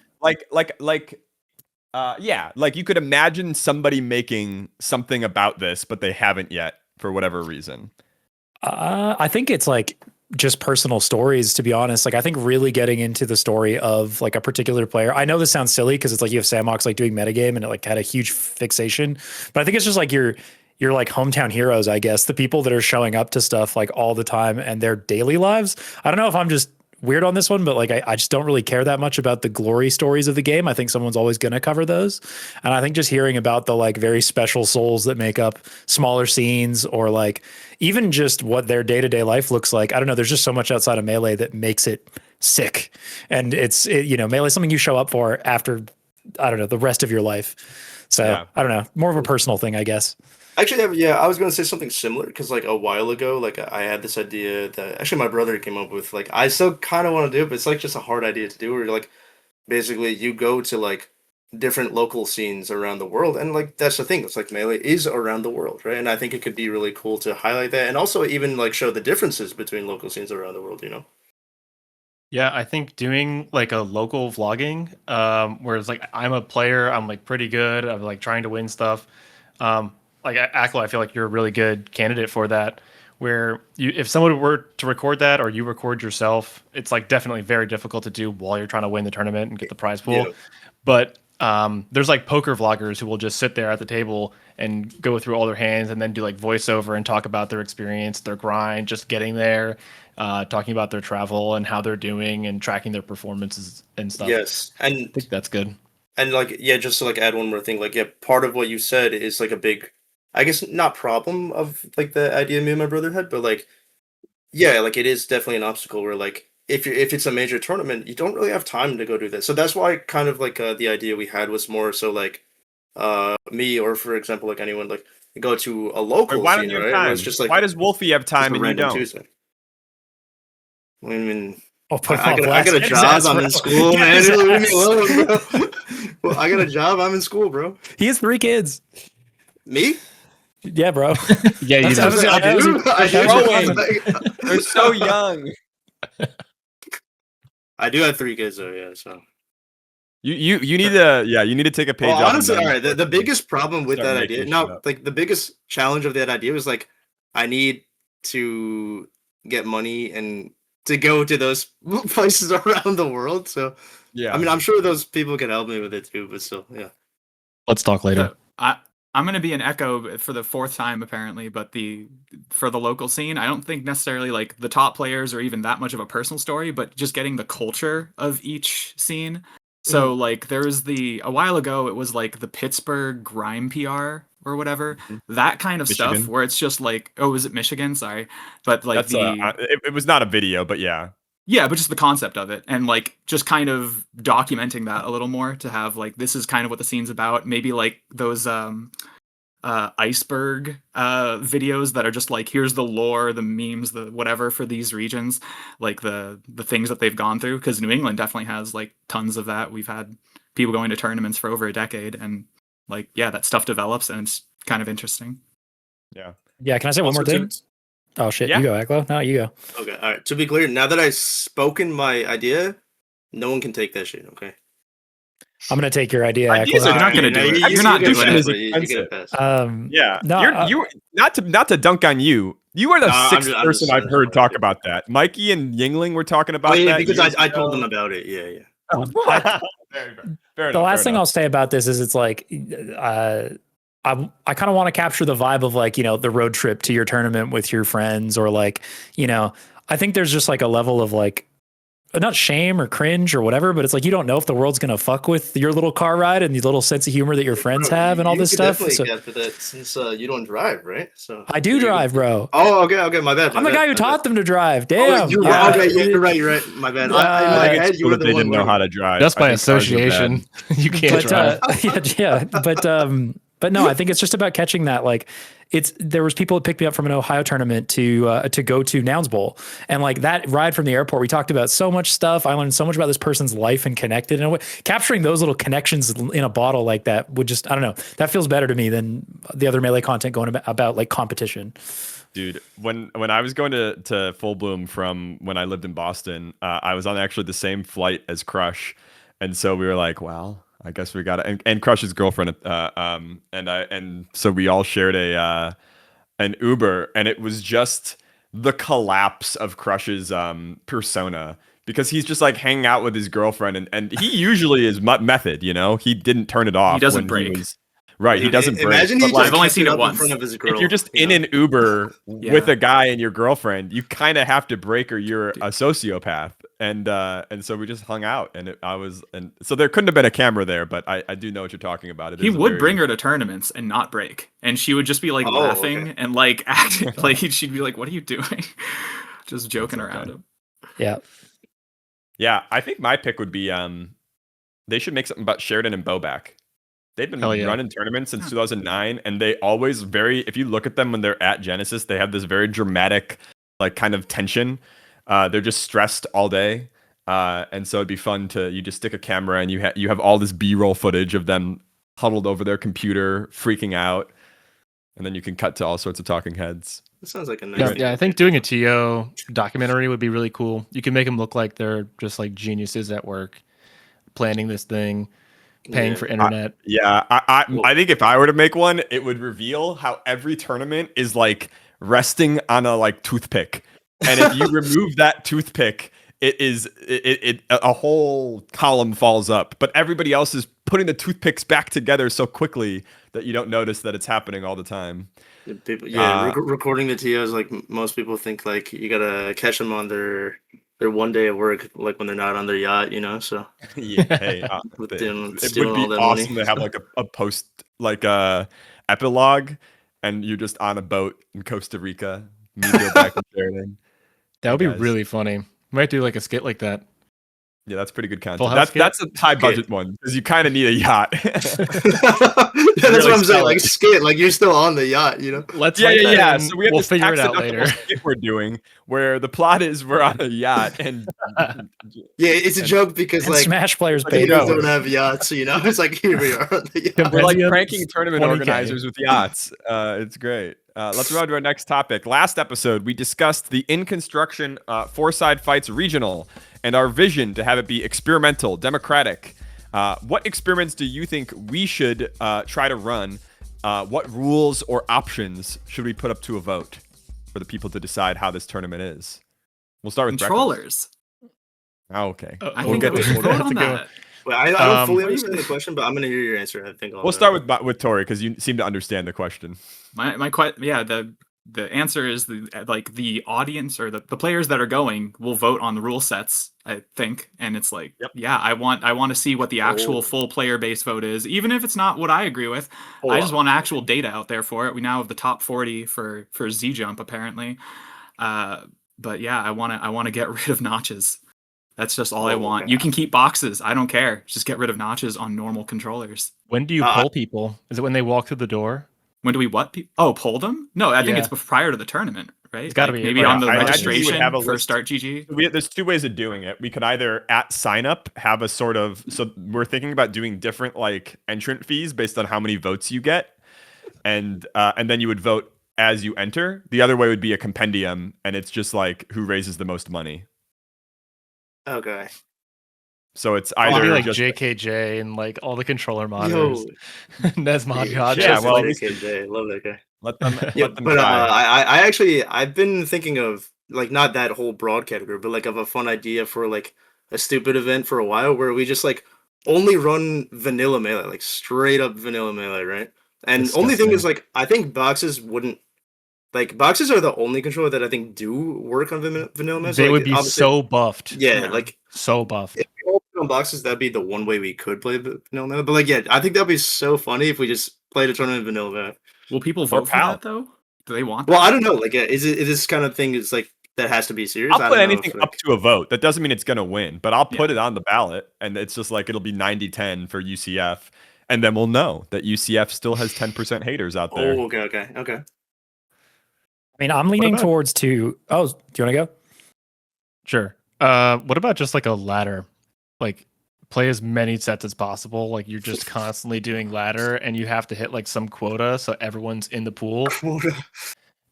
Yeah, like you could imagine somebody making something about this, but they haven't yet for whatever reason. I think it's like just personal stories, to be honest. Like, I think really getting into the story of like a particular player. I know this sounds silly because it's like you have Samox like doing metagame and it like had a huge fixation, but I think it's just like your like hometown heroes, I guess, the people that are showing up to stuff like all the time and their daily lives. I don't know if I'm just weird on this one, but like I just don't really care that much about the glory stories of the game. I think someone's always going to cover those, and I think just hearing about the like very special souls that make up smaller scenes, or like even just what their day-to-day life looks like. I don't know, there's just so much outside of Melee that makes it sick, and you know, Melee is something you show up for after, I don't know, the rest of your life. So yeah. I don't know, more of a personal thing, I guess. Actually, yeah, I was going to say something similar because, like, a while ago, like, I had this idea that actually my brother came up with. Like, I still kind of want to do it, but it's, like, just a hard idea to do. Where, like, basically you go to, like, different local scenes around the world. And, like, that's the thing. It's, like, Melee is around the world, right? And I think it could be really cool to highlight that and also even, like, show the differences between local scenes around the world, you know? Yeah, I think doing like a local vlogging, where it's like I'm a player, I'm like pretty good, I'm like trying to win stuff. Like Aklo, I feel like you're a really good candidate for that. Where if someone were to record that, or you record yourself, it's like definitely very difficult to do while you're trying to win the tournament and get the prize pool. Yeah. But there's like poker vloggers who will just sit there at the table and go through all their hands and then do like voiceover and talk about their experience, their grind, just getting there, talking about their travel and how they're doing and tracking their performances and stuff. Yes, and I think that's good. And like, yeah, just to like add one more thing, like, yeah, part of what you said is like a big, I guess, not problem of like the idea me and my brother had, but like, yeah, like it is definitely an obstacle where like if it's a major tournament, you don't really have time to go do that. So that's why kind of like the idea we had was more so like me, or for example like anyone, like go to a local why scene, don't you have right? time? It's just like, why does Wolfie have time and you don't? Tuesday. I mean, I got a job. I'm in school, man. Leave me alone, bro. Well, I got a job. I'm in school, bro. He has 3 kids. Me? Yeah, bro. Yeah, you do. They're so young. I do have 3 kids, though. Yeah, so you need to take a page off. Honestly, all right. The biggest problem with that idea, like the biggest challenge of that idea was like, I need to get money and to go to those places around the world. So yeah, I mean, I'm sure those people can help me with it too, but still, yeah. Let's talk later. I'm going to be an echo for the 4th time apparently, but for the local scene, I don't think necessarily like the top players or even that much of a personal story, but just getting the culture of each scene. So like there was a while ago, it was like the Pittsburgh grime PR or whatever, that kind of Michigan stuff where it's just like, oh, is it Michigan? Sorry. But like it was not a video, but yeah. Yeah, but just the concept of it and like just kind of documenting that a little more to have like, this is kind of what the scene's about. Maybe like those iceberg videos that are just like, here's the lore, the memes, the whatever for these regions, like the things that they've gone through, because New England definitely has like tons of that. We've had people going to tournaments for over a decade, and like, yeah, that stuff develops and it's kind of interesting. Yeah. Can I say one more thing? Oh shit, you go, Aklo. No, you go. Okay, all right. To be clear, now that I've spoken my idea, no one can take that shit, okay? I'm gonna take your idea, Aklo. You're not gonna do it. You're not doing it. Yeah. No, you not to dunk on you. You are the 6th person I've heard talk about that. Mikey and Yingling were talking about that. Because I told them about it. Yeah. Fair enough, last thing I'll say about this is it's like I kind of want to capture the vibe of like, you know, the road trip to your tournament with your friends, or like, you know, I think there's just like a level of like, not shame or cringe or whatever, but it's like you don't know if the world's gonna fuck with your little car ride and the little sense of humor that your friends have and all this stuff. Definitely So, get for that since you don't drive, right? So I do drive, bro. Oh, okay, my bad. I'm the guy who taught them to drive. Oh, Damn. you're Yeah. right. You're right. My bad. Yeah. I, in my head, you Cool were that the they one didn't know winning. how to drive. Just by I think cars are association, you can't drive. Yeah, but no, I think it's just about catching that. Like, there was people that picked me up from an Ohio tournament to go to Nouns Bowl, and like that ride from the airport, we talked about so much stuff. I learned so much about this person's life and connected in a way. Capturing those little connections in a bottle like that would just, I don't know, that feels better to me than the other Melee content going about like competition. Dude, when I was going to Full Bloom from when I lived in Boston, I was on actually the same flight as Crush, and so we were like, well, I guess we got to, and Crush's girlfriend, and so we all shared an Uber, and it was just the collapse of Crush's persona, because he's just like hanging out with his girlfriend, and he usually is method, you know, he didn't turn it off. He doesn't when break. Right, he doesn't break. Imagine But, he like, I've only just seen kept it up once. in front of his girl. if you're just in an Uber Yeah. with a guy and your girlfriend, you kind of have to break or you're a sociopath. And so we just hung out, and so there couldn't have been a camera there, but I do know what you're talking about. He would bring her to tournaments and not break, and she would just be like laughing okay. and like acting like she'd be like, "What are you doing?" Just joking around him. Yeah, I think my pick would be they should make something about Sheridan and Bobak. They've been Hell yeah. running tournaments since 2009, and they always if you look at them when they're at Genesis, they have this very dramatic, like, kind of tension. They're just stressed all day, and so it'd be fun you just stick a camera and you have all this B-roll footage of them huddled over their computer, freaking out, and then you can cut to all sorts of talking heads. That sounds like a nice. Yeah, I think doing a TO documentary would be really cool. You can make them look like they're just like geniuses at work, planning this thing, paying for internet. I think if I were to make one, it would reveal how every tournament is like resting on a like toothpick, and if you remove that toothpick, a whole column falls up. But everybody else is putting the toothpicks back together so quickly that you don't notice that it's happening all the time. People, recording the TOs, like most people think, like you gotta catch them on their one day of work, like when they're not on their yacht, you know. So Yeah, hey, it would be awesome to have like a post, like a epilogue, and you're just on a boat in Costa Rica. Me go back and Sheridan. That would be really funny. Might do like a skit like that. Yeah, that's pretty good Full content. House That's a high budget one, because you kind of need a yacht. That's what I'm saying. Like skit, like you're still on the yacht, you know. Let's yeah. So we have we'll this figure it out accidental later. skit we're doing where the plot is we're on a yacht, and Yeah, it's a joke because And like Smash players pay people no. don't have yachts, you know. It's like here we are on the yacht. we're like Compendium, pranking tournament 20K. organizers with yachts. It's great. Let's move on to our next topic. Last episode, we discussed the in construction Fourside Fights regional and our vision to have it be experimental, democratic. What experiments do you think we should try to run? What rules or options should we put up to a vote for the people to decide how this tournament is? We'll start with Controllers. Oh, okay. I We'll think get we to should we'll vote get on to that. Well, I don't fully understand the question, but I'm gonna hear your answer. I think We'll start with Tori, because you seem to understand the question. The answer is the audience or the players that are going will vote on the rule sets, I think, and it's like, I want to see what the actual full player base vote is, even if it's not what I agree with. I just want actual data out there for it. We now have the top 40 for Z Jump apparently, but yeah, I want to get rid of notches. That's just all I want. Okay. You can keep boxes. I don't care. Just get rid of notches on normal controllers. When do you poll people? Is it when they walk through the door? When do we poll them? No, I think it's prior to the tournament, right? It's gotta be maybe right. on the I imagine you would registration have a for list. Start GG. There's two ways of doing it. We could either at sign up have a sort of, so we're thinking about doing different like entrant fees based on how many votes you get, and then you would vote as you enter. The other way would be a compendium, and it's just like who raises the most money. Okay. So it's It'll either be like just, JKJ and like all the controller monitors. Nesmod God. Yeah, well, JKJ, love that guy. let them But try. I've been thinking of like not that whole broad category, but like of a fun idea for like a stupid event for a while where we just like only run vanilla melee, like straight up vanilla melee, right? And only thing is like I think boxes wouldn't Like boxes are the only controller that I think do work on vanilla mode. They like, would be obviously- so buffed. Yeah, like So buffed. if we all put on boxes, that'd be the one way we could play vanilla mode. But like, yeah, I think that'd be so funny if we just played a tournament vanilla mode. Will people vote for that though? Do they want? Well, that? I don't know. Like, is it this kind of thing? Is like that has to be serious. I'll I put don't know anything if, up like- to a vote. That doesn't mean it's going to win, but I'll put it on the ballot, and it's just like it'll be 90-10 for UCF, and then we'll know that UCF still has 10% haters out there. Oh, okay. I mean, I'm leaning about- towards to. Oh, do you want to go? Sure. What about just like a ladder? Like play as many sets as possible. Like you're just constantly doing ladder and you have to hit like some quota so everyone's in the pool.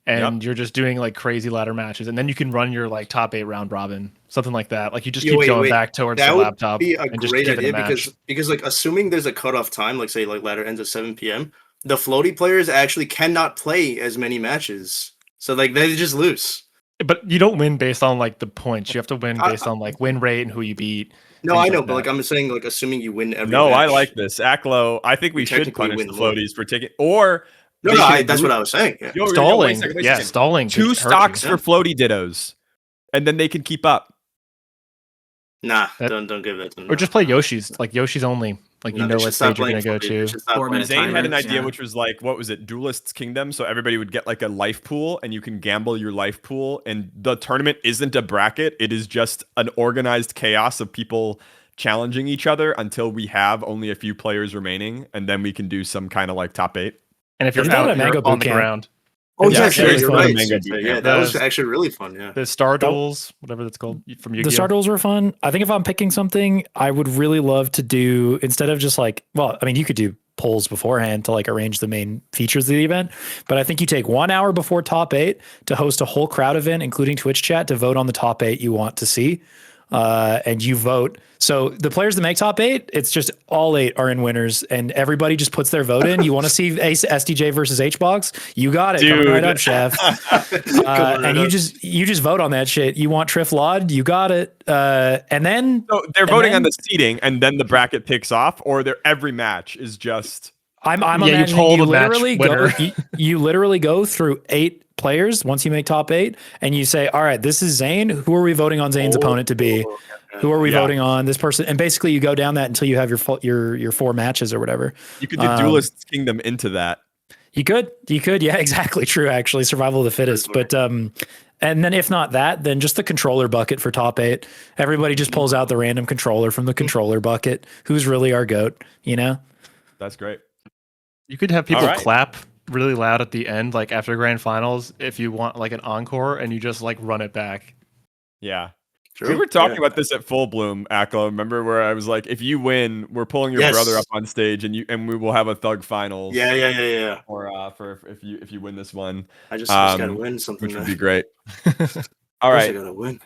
And you're just doing like crazy ladder matches. And then you can run your like top 8 round robin, something like that. Like you just keep going back towards that the would laptop be a and just great give it a idea match. because like assuming there's a cutoff time, like say like ladder ends at 7 p.m. The floaty players actually cannot play as many matches, so like they just lose. But you don't win based on like the points. You have to win based on like win rate and who you beat. No, things I know, like but like that. I'm saying, like assuming you win every. No, I match. like this. Aklo, I think we should technically punish win the more. floaties for taking, or No, they no, should that's group- what I was saying. Yeah. Yo, Stalling. wait a second, wait a Yeah, second. stalling. 2 could hurt stocks you. for floaty dittos, and then they can keep up. Nah, That- don't give that to them. Or just play Yoshi's. Like Yoshi's only. Like No, you they know should what stop stage you're gonna playing go floaty. They to. should stop 4 playing minute Zain had an timers, idea, yeah. which was like, what was it, Duelist's Kingdom? So everybody would get like a life pool, and you can gamble your life pool. And the tournament isn't a bracket; it is just an organized chaos of people challenging each other until we have only a few players remaining, and then we can do some kind of like top 8. And if you're Isn't that out, a Mango you're on Boot the camp? ground. Oh, Yeah, yeah, actually, you're it's right. Mango Boot Yeah, Camp. that was The- actually really fun. Yeah. The Star Duels, whatever that's called from Yu-Gi-Oh. The Star Duels were fun. I think if I'm picking something, I would really love to do, instead of just like, well, I mean, you could do polls beforehand to like arrange the main features of the event, but I think you take 1 hour before top 8 to host a whole crowd event, including Twitch chat, to vote on the top 8 you want to see. And you vote. So the players that make top 8, it's just all 8 are in winners, and everybody just puts their vote in. You want to see SDJ versus HBox? You got it. Coming right Dude. up, chef. And you just vote on that shit. You want Triff Lod? You got it. And then So they're And voting on then- the seating, and then the bracket picks off, or every match is just. I'm Yeah, you imagining poll you the match literally go winner. you literally go through 8 players once you make top 8, and you say, all right, this is Zain. Who are we voting on Zain's opponent to be? Who are we Yeah. voting on? This person, and basically you go down that until you have your 4 matches or whatever. You could do Duelist's Kingdom into that. You could, yeah, exactly true. Actually, survival of the fittest. But and then if not that, then just the controller bucket for top 8. Everybody just pulls out the random controller from the controller bucket. Who's really our goat? You know? That's great. You could have people All right. clap really loud at the end, like after grand finals, if you want like an encore, and you just like run it back. Yeah. True. We were talking Yeah. about this at Full Bloom, Aklo. Remember where I was like, if you win, we're pulling your Yes. brother up on stage, and we will have a thug finals. Yeah. Or for if you win this one, I just gotta Um, win something. which would man. be great. All I right. gotta win.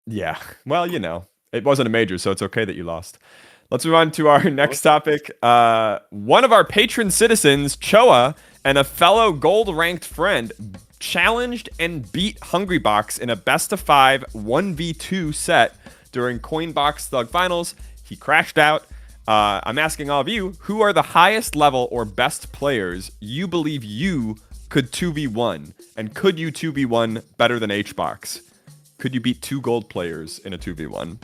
Yeah. Well, it wasn't a major, so it's okay that you lost. Let's move on to our next topic. One of our patron citizens, Choa, and a fellow gold-ranked friend challenged and beat Hungrybox in a best-of-5 1v2 set during Coinbox Thug Finals. He crashed out. I'm asking all of you, who are the highest level or best players you believe you could 2v1? And could you 2v1 better than HBox? Could you beat 2 gold players in a 2v1?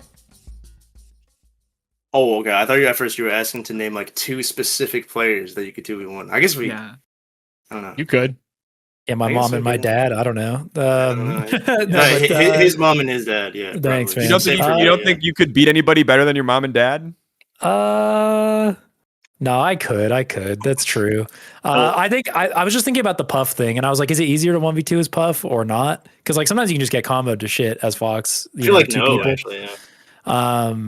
Oh, okay. I thought at first you were asking to name like 2 specific players that you could 2v1. I guess we. Yeah. I don't know. You could. Yeah, my I guess mom so, and my yeah. dad. I don't know. No, but, his mom and his dad. Yeah. Thanks, probably. man. You don't think Same you don't yeah. think you could beat anybody better than your mom and dad? No, I could. That's true. I think I was just thinking about the Puff thing, and I was like, is it easier to 1v2 as Puff or not? Because like sometimes you can just get comboed to shit as Fox. I feel like no, actually. Yeah.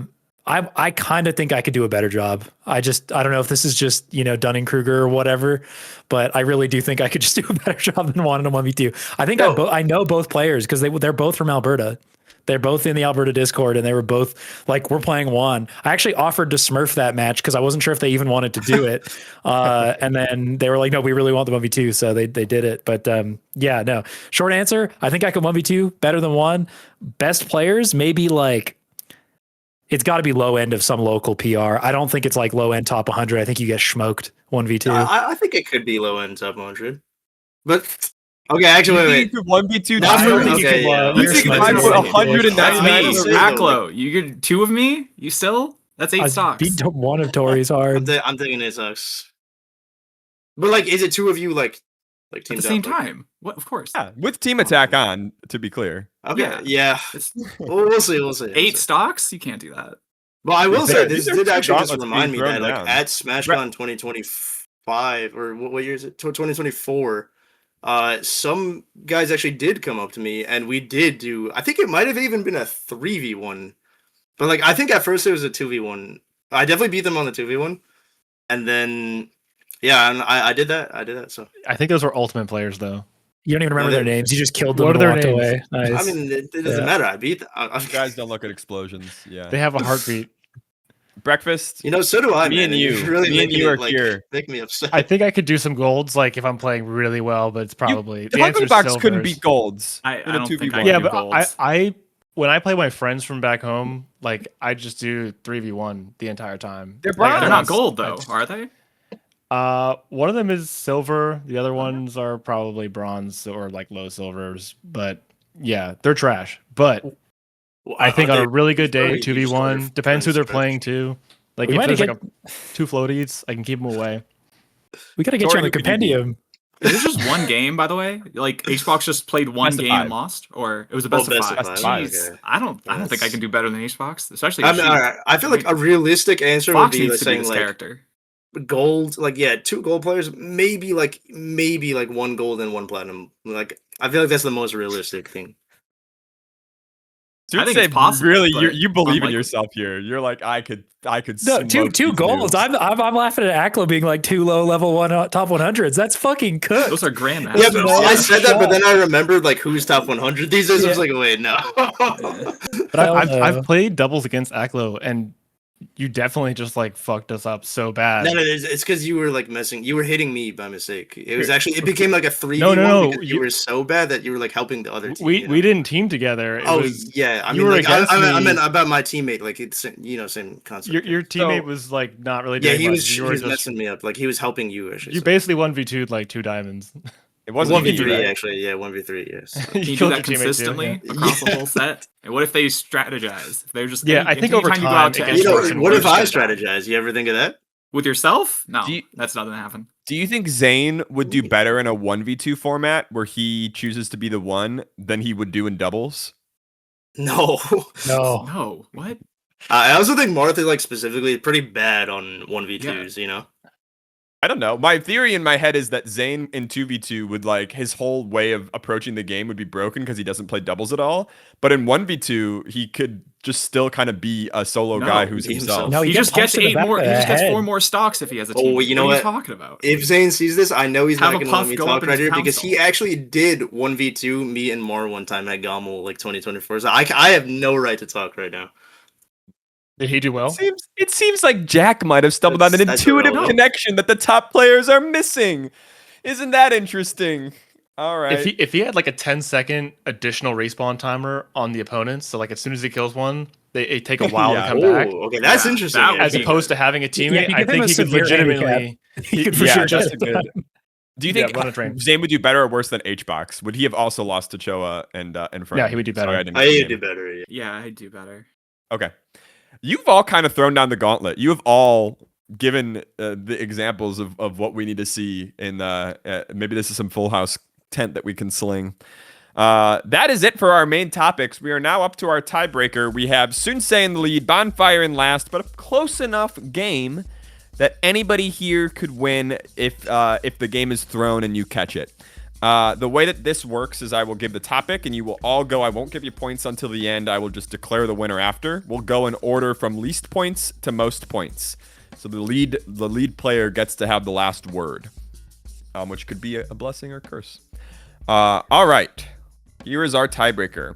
I kind of think I could do a better job. I don't know if this is just, Dunning-Kruger or whatever, but I really do think I could just do a better job than one in a 1v2. I think I know both players because they're both from Alberta. They're both in the Alberta Discord, and they were both like, we're playing Juan. I actually offered to Smurf that match because I wasn't sure if they even wanted to do it. And then they were like, no, we really want the 1v2. So they did it. But yeah, no. Short answer, I think I could 1v2 better than one. Best players, maybe like, it's got to be low end of some local PR. I don't think it's like low end top 100. I think you get smoked 1v2. I think it could be low end top 100, but Okay, actually, wait. 1v2 Not for me. think Okay, you yeah. could, You think you're I smart. put That's 199 me, That's on me. Aklo. You get 2 of me? You still? That's 8 stocks. Beat one of Tori's hard. I'm thinking it sucks. But like, is it 2 of you like At teamed the same up? Like, time. What? Of course. Yeah, with team attack on, to be clear. okay, yeah. It's We'll see. We'll see. 8 stocks? You can't do that. Well, I will say this These are did two actually just gauntlets remind me being that thrown like down. at SmashCon 2025 or what year is it? 2024. Some guys actually did come up to me and we did do. I think it might have even been a 3v1, but like I think at first it was a 2v1. I definitely beat them on the 2v1, and then yeah, and I did that. I did that. So I think those were ultimate players though. You don't even remember their names. You just killed them What and are their walked names? away. Nice. I mean, it doesn't matter. I beat them. You guys don't look at explosions. Yeah. They have a heartbeat. Breakfast. You know, so do I. Me man, and you. You're really Me and making you it, are here. Make me upset. I think I could do some golds, like if I'm playing really well, but it's probably the answer Hungry is Box silvers. couldn't beat golds. I in a don't think I 2v1. can Yeah, do but golds. I when I play my friends from back home, like I just do 3v1 the entire time. They're Like, They're bronze. not gold though, are they? One of them is silver. The other ones are probably bronze or like low silvers. But yeah, they're trash. But I think on a really good day, 2v1 depends who they're playing too. Like We if might there's get- like 2 floaties, I can keep them away. We got to get Tori, you on the who could you beat? compendium. Is this just one game, by the way? Like HBox just played one Best of game 5. and lost, or it was a Oh, best of best of 5. five, Jeez, okay. I don't think I Yes. can do better than HBox, especially. I if mean, she- all right. I feel like a realistic answer Fox would be needs to be saying this like character. gold, like yeah, 2 gold players, maybe like 1 gold and 1 platinum. Like I feel like that's the most realistic thing. I think it's possible, Really, but you believe in unlikely. yourself here. You're like, I could. No, smoke two these goals. dudes. I'm laughing at Aklo being like 2 low level 1 top 100s. That's fucking cooked. Those are grandmasters. Yeah, but no, I said that, but shot. then I remembered like who's top 100 these days. I was Yeah. like, wait, no. But I've no. played doubles against Aklo, and you definitely just like fucked us up so bad. No, it's because you were like messing. You were hitting me by mistake. It was actually. It became like a 3v1 No, because you were so bad that you were like helping the other team. we you know? we didn't team together. It Oh was, yeah, I you mean, were like, against I me. meant about my teammate. Like it's same concept. your teammate was like not really Yeah, doing he much. was. You He were was just messing me up. Like he was helping you. you basically 1v2'd like 2 diamonds. It wasn't 1v3 easy, right? actually. Yeah, 1v3. Yes. Can you do killed that your teammate too, consistently yeah. across the whole set? And what if they strategize? If they're just Yeah, I think over anytime you go time out to it edge gets You know, worse and what if I worse, strategize? You ever think of that? with yourself? No, Do you- that's not gonna happen. Do you think Zain would do better in a 1v2 format where he chooses to be the one than he would do in doubles? No. No. No, what? I also think Martha, like specifically, is pretty bad on 1v2s. You know. I don't know. My theory in my head is that Zain in 2v2 would like his whole way of approaching the game would be broken because he doesn't play doubles at all. But in 1v2, he could just still kind of be a solo No, guy who's be himself. himself. No, He you just gets 8 more. He just gets 4 more. more stocks if he has a Oh, team. you know what? Are what? you talking about? If Zayn sees this, I know he's Have not a going to let puff me go talk up in right his here because he council. actually did 1v2 me and Mar one time at Gommel like 2024. So I have no right to talk right now. Did he do well? It seems like Jack might have stumbled on an That's intuitive irrelevant. connection that the top players are missing. Isn't that interesting? All right. If he had like a 10-second additional respawn timer on the opponents, so like as soon as he kills one, they take a while Yeah. to come Oh, back. okay, that's Yeah, interesting. that would As be opposed to having a teammate, if you I give him think a he could severe legitimately. He could for yeah, sure just get a it. good. Do you Yeah, think run a train. Zayn would do better or worse than Hbox? Would he have also lost to Choa and Friend? Yeah, he would do better. Sorry, I didn't I get the need to name. do better. Yeah. Yeah, I do better. Okay. You've all kind of thrown down the gauntlet. You have all given the examples of what we need to see in maybe this is some Full House tent that we can sling. That is it for our main topics. We are now up to our tiebreaker. We have Sunsei in the lead, Bonfire in last, but a close enough game that anybody here could win if the game is thrown and you catch it. The way that this works is I will give the topic and you will all go. I won't give you points until the end. I will just declare the winner after. We'll go in order from least points to most points. So the lead player gets to have the last word, which could be a blessing or a curse. All right. Here is our tiebreaker.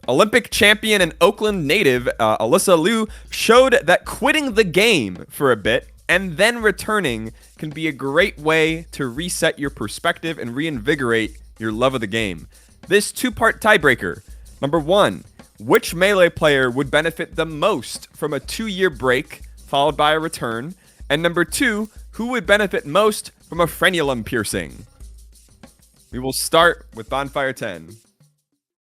Olympic champion and Oakland native Alyssa Liu showed that quitting the game for a bit and then returning can be a great way to reset your perspective and reinvigorate your love of the game. This 2-part tiebreaker. Number 1, which Melee player would benefit the most from a 2-year break followed by a return? And number 2, who would benefit most from a frenulum piercing? We will start with Bonfire 10.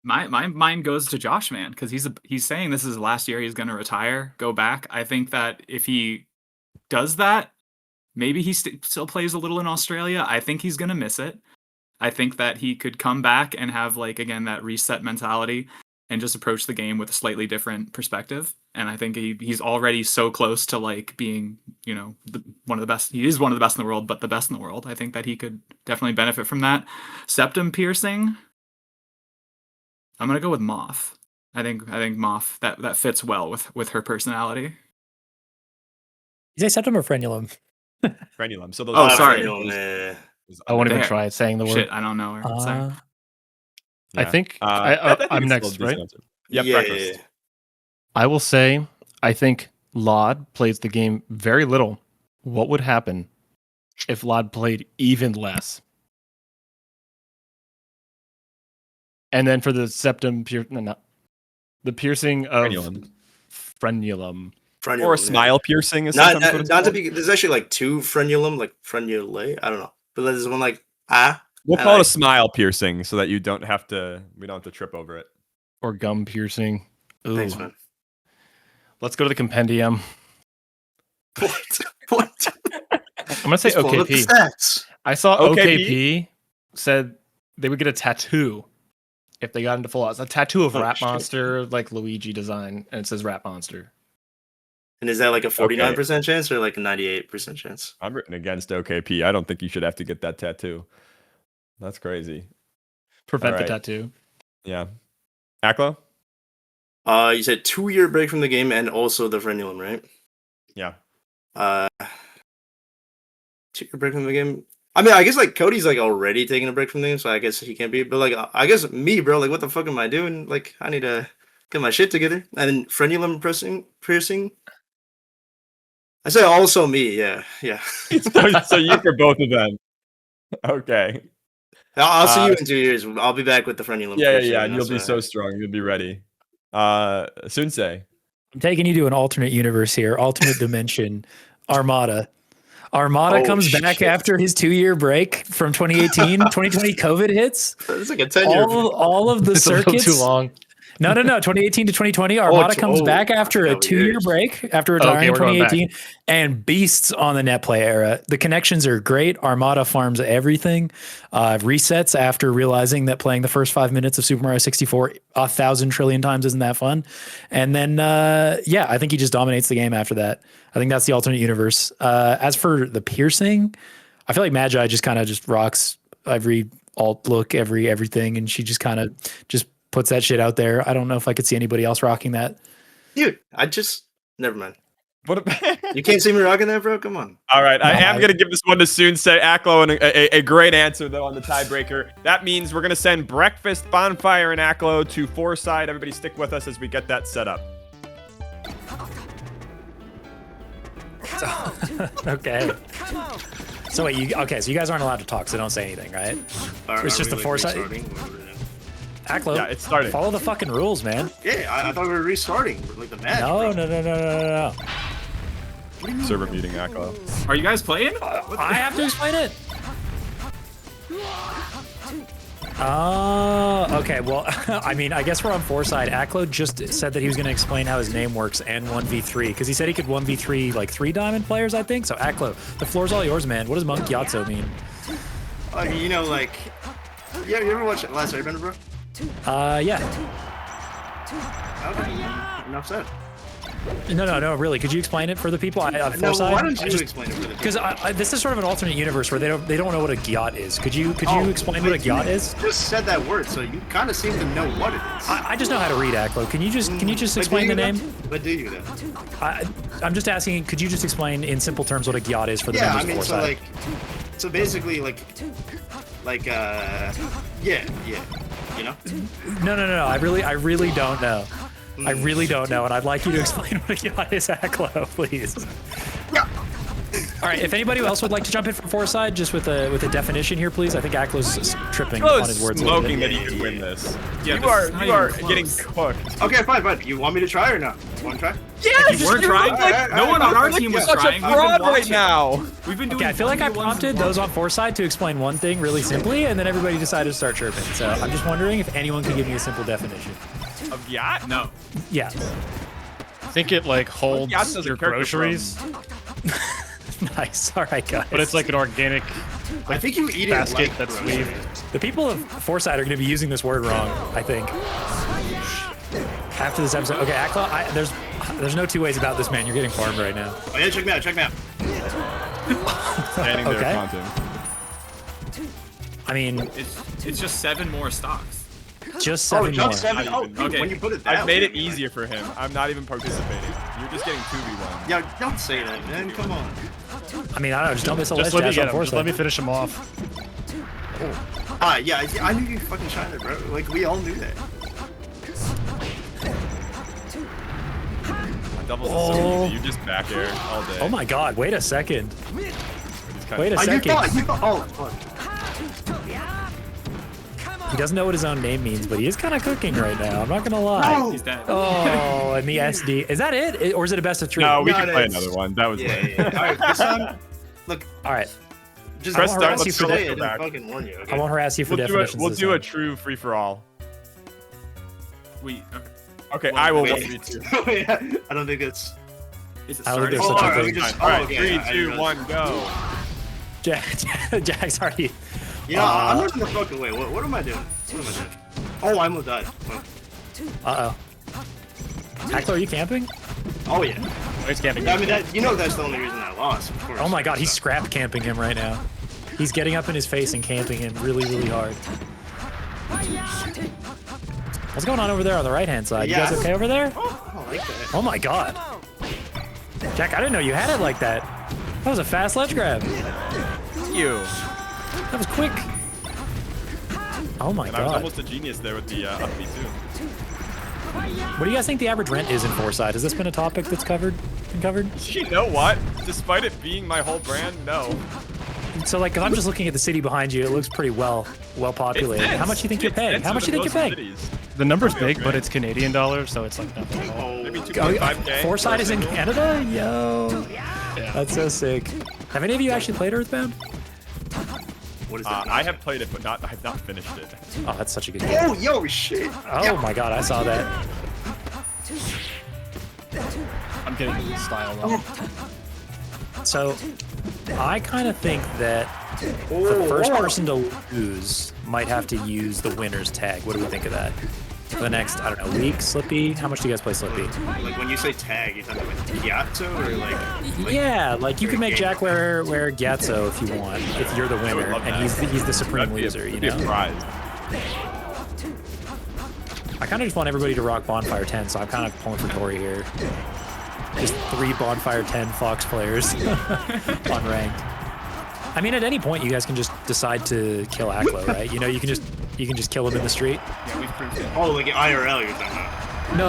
My mind goes to Josh, man, because he's saying this is his last year. He's going to retire, go back. I think that if he does that, maybe he still plays a little in Australia. I think he's going to miss it. I think that he could come back and have, like, again, that reset mentality and just approach the game with a slightly different perspective. And I think he's already so close to, like, being, you know, one of the best. He is one of the best in the world, but the best in the world. I think that he could definitely benefit from that. Septum piercing, I'm going to go with Moth. I think Moth, that fits well with her personality. You say septum or frenulum? Frenulum. So those Oh, sorry. I won't even There. try saying the word. Shit, I don't know what I'm saying. I think I think I'm it's next, still a right? decent answer. Yep, breakfast. Yeah. I will say, I think Lod plays the game very little. What would happen if Lod played even less? And then for the septum, the piercing of frenulum. Or a smile piercing is Not sometimes what it's to called. be. There's actually like two frenulum, like frenulae. I don't know, but there's one like We'll call it a smile piercing so that we don't have to trip over it. Or gum piercing. Ooh. Thanks, man. Let's go to the compendium. What? I'm gonna say Just pull up the OKP. stats. I saw OKP? OKP said they would get a tattoo if they got into full odds. A tattoo of Oh, RapMonster, like Luigi design, and it says RapMonster. And is that like a 49% chance or like a 98% chance? I'm written against OKP. I don't think you should have to get that tattoo. That's crazy. Prevent the Alright. tattoo. Yeah. Aklo? You said 2-year break from the game and also the frenulum, right? Yeah. 2-year break from the game. I mean, I guess like Cody's like already taking a break from the game, so I guess he can't be. But like, I guess me, bro, like, what the fuck am I doing? Like, I need to get my shit together. And then frenulum piercing. I say also me, yeah. so you for both of them. Okay. I'll see you in 2 years. I'll be back with the frenulum. piercing, Yeah. And you'll that's be what- so strong. You'll be ready. Sunsei. I'm taking you to an alternate universe here, alternate dimension. Armada comes back shit. after his 2-year break from 2018. 2020 COVID hits. It's like a 10-year. All of the It's a little circuits. too long. No. 2018 to 2020. Armada comes back after a 2-year break, after retiring in we're going 2018, and beasts on the net play era. The connections are great. Armada farms everything. Resets after realizing that playing the first 5 minutes of Super Mario 64 1,000 trillion times isn't that fun. And then, I think he just dominates the game after that. I think that's the alternate universe. As for the piercing, I feel like Magi just kind of just rocks every alt look, everything, and she just kind of just puts that shit out there. I don't know if I could see anybody else rocking that. Dude, never mind. What? You can't see me rocking that, bro? Come on. All right, I am going to give this one to Sunsei Aklo, and a great answer, though, on the tiebreaker. That means we're going to send Breakfast, Bonfire, and Aklo to Fourside. Everybody stick with us as we get that set up. Okay. So wait, so you guys aren't allowed to talk, so don't say anything, right? It's just the Fourside. Aklo, Yeah, it's starting. follow the fucking rules, man. Yeah, I thought we were restarting like the match. No. Server meeting, Aklo. Are you guys playing? I have to explain it. Oh, okay. Well, I mean, I guess we're on Fourside. Aklo just said that he was going to explain how his name works and 1v3, because he said he could 1v3 like 3 diamond players, I think. So Aklo, the floor's all yours, man. What does Monk Gyatso mean? You know, like, you ever watch Last Airbender, bro? Yeah. Okay. Enough said. No, really. Could you explain it for the people? No, Fourside? why don't you explain it for the people? Because this is sort of an alternate universe where they don't know what a gyat is. Could you explain what a gyat is? You just said that word, so you kind of seem to know what it is. I just know how to read, Aklo. Can you just But explain do the you, name? though? But do you though? I'm just asking. Could you just explain in simple terms what a gyat is for the Yeah, I members mean, of so Fourside? so basically, yeah, you know. No. I really don't know. I really don't know, and I'd like you to explain what a gyat is, Aklo, please. All right, if anybody else would like to jump in from Fourside, just with a definition here, please. I think Aklo's tripping on his words. Smoking that he can win this. Yeah, you this are is not you are even getting close. cooked. Okay, fine. You want me to try or no? Want to try? Yes, You weren't trying. No one on our team was such trying. a We've been fraud right watching. now. We've been doing. Okay, I feel like I 1v1s prompted those on Fourside to explain one thing really simply, and then everybody decided to start chirping. So I'm just wondering if anyone could give me a simple definition. Of yacht? No. Yeah. I think it like holds Yacht does a your character groceries, Nice. All right, guys. but it's like an organic I think you eat it basket like that's groceries. weaved. The people of Fourside are going to be using this word wrong, I think. After this episode. Okay, Aklo, there's no two ways about this, man. You're getting farmed right now. Oh yeah, check me out. Standing there Okay. taunting. I mean, It's just 7 more stocks. just 7 more. just 7. Oh, Okay. when you put it that I've made way, it easier for him. I'm not even participating. You're just getting 2v1. Yeah, don't say that, man. Come on. I mean, I don't know. Just don't miss a Just ledge let me dash get on him. Just let me Fourside. finish him off. Yeah, I knew you fucking shine it, bro. Like, we all knew that. Doubles is so easy. You just back air all day. Oh my god, wait a second. It's kind Wait a of, You second. thought. Oh, fuck. He doesn't know what his own name means, but he is kind of cooking right now. I'm not going to lie. No. He's dead. Oh, and the SD. Is that it? Or is it a best of 3? no, we No, can no, play it's- another one. That was Yeah, lame. yeah. All right, this time, look, All right. just Press won't start. harass you Let's for go that. say it and back. fucking warn you. Okay? I won't harass you for We'll do definitions. we'll this do a time. true free for all. Okay. Okay, Well, I will wait. 1v2. I don't think it's. Is it I don't think started? there's such a alright, thing. we just. All right, okay, 3, I 2, didn't realize. 1, go. Jack's already. You know, I'm running the fuck away. What am I doing? What am I doing? Oh, I almost died. Uh-oh. Aklo, are you camping? Oh yeah. He's camping. I mean, that's the only reason I lost, of course. Oh my god, he's scrap camping him right now. He's getting up in his face and camping him really, really hard. What's going on over there on the right-hand side? You guys Yeah. okay over there? I don't like that. Oh my god. Jack, I didn't know you had it like that. That was a fast ledge grab. You. That was quick. Oh my And I was god. almost a genius there with the up B2. What do you guys think the average rent is in Fourside? Has this been a topic that's been covered? You know what? Despite it being my whole brand, no. So like, cause I'm just looking at the city behind you. It looks pretty well populated. How much do you think you're paying? How much do you think you're paying? The number's big, but it's Canadian dollars, so it's like nothing at all. Maybe Oh, 2.5K. Fourside is in Canada? Yo. That's so sick. Have any of you actually played Earthbound? What is that? I have played it, but I have not finished it. Oh, that's such a good game. Oh, yo, shit. Oh my god, I saw that. I'm getting the style wrong. So, I kind of think that the first person to lose might have to use the winner's tag. What do we think of that? For the next, I don't know, week, Slippy? How much do you guys play Slippy? Like when you say tag, you're talking about Gyatso or like Yeah, like you can make Jack wear Gyatso if you want, if you're the winner, love and that. he's the supreme That'd be a- loser, you that'd be a know? prize. I kind of just want everybody to rock Bonfire 10, so I'm kind of pulling for Tori here. Just 3 Bonfire 10 Fox players on ranked. I mean, at any point, you guys can just decide to kill Aklo, right? You know, you can just kill him in the street. Yeah, we've proved it. oh, like IRL you're talking about. No.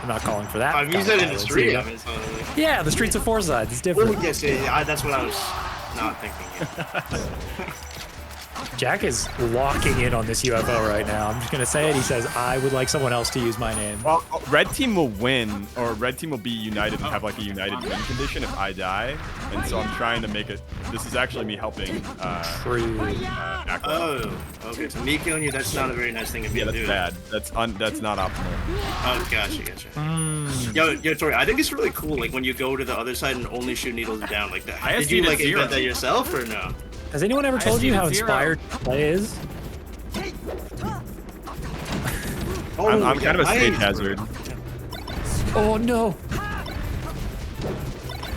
I'm not calling for that. I've kind used of that in the violence, street. you know? I mean, it's not really... Yeah, the streets of Fourside. It's Oh, different. yes, yeah, that's what I was not thinking. Yeah. Jack is locking in on this UFO right now. I'm just gonna say it. He says, "I would like someone else to use my name." Well, red team will win, or red team will be united and have like a united win condition if I die. And so I'm trying to make it. This is actually me helping. True. Aklo. Oh, okay. So me killing you, that's not a very nice thing of you Yeah, to that's do. bad. That's not optimal. Oh, gotcha. Yo, Tori, I think it's really cool. Like when you go to the other side and only shoot needles down like that. I Did you estimated like 0. invent that yourself or no? Has anyone ever I told you how estimated 0. inspired play is? I'm kind of a stage nice. hazard. Oh no!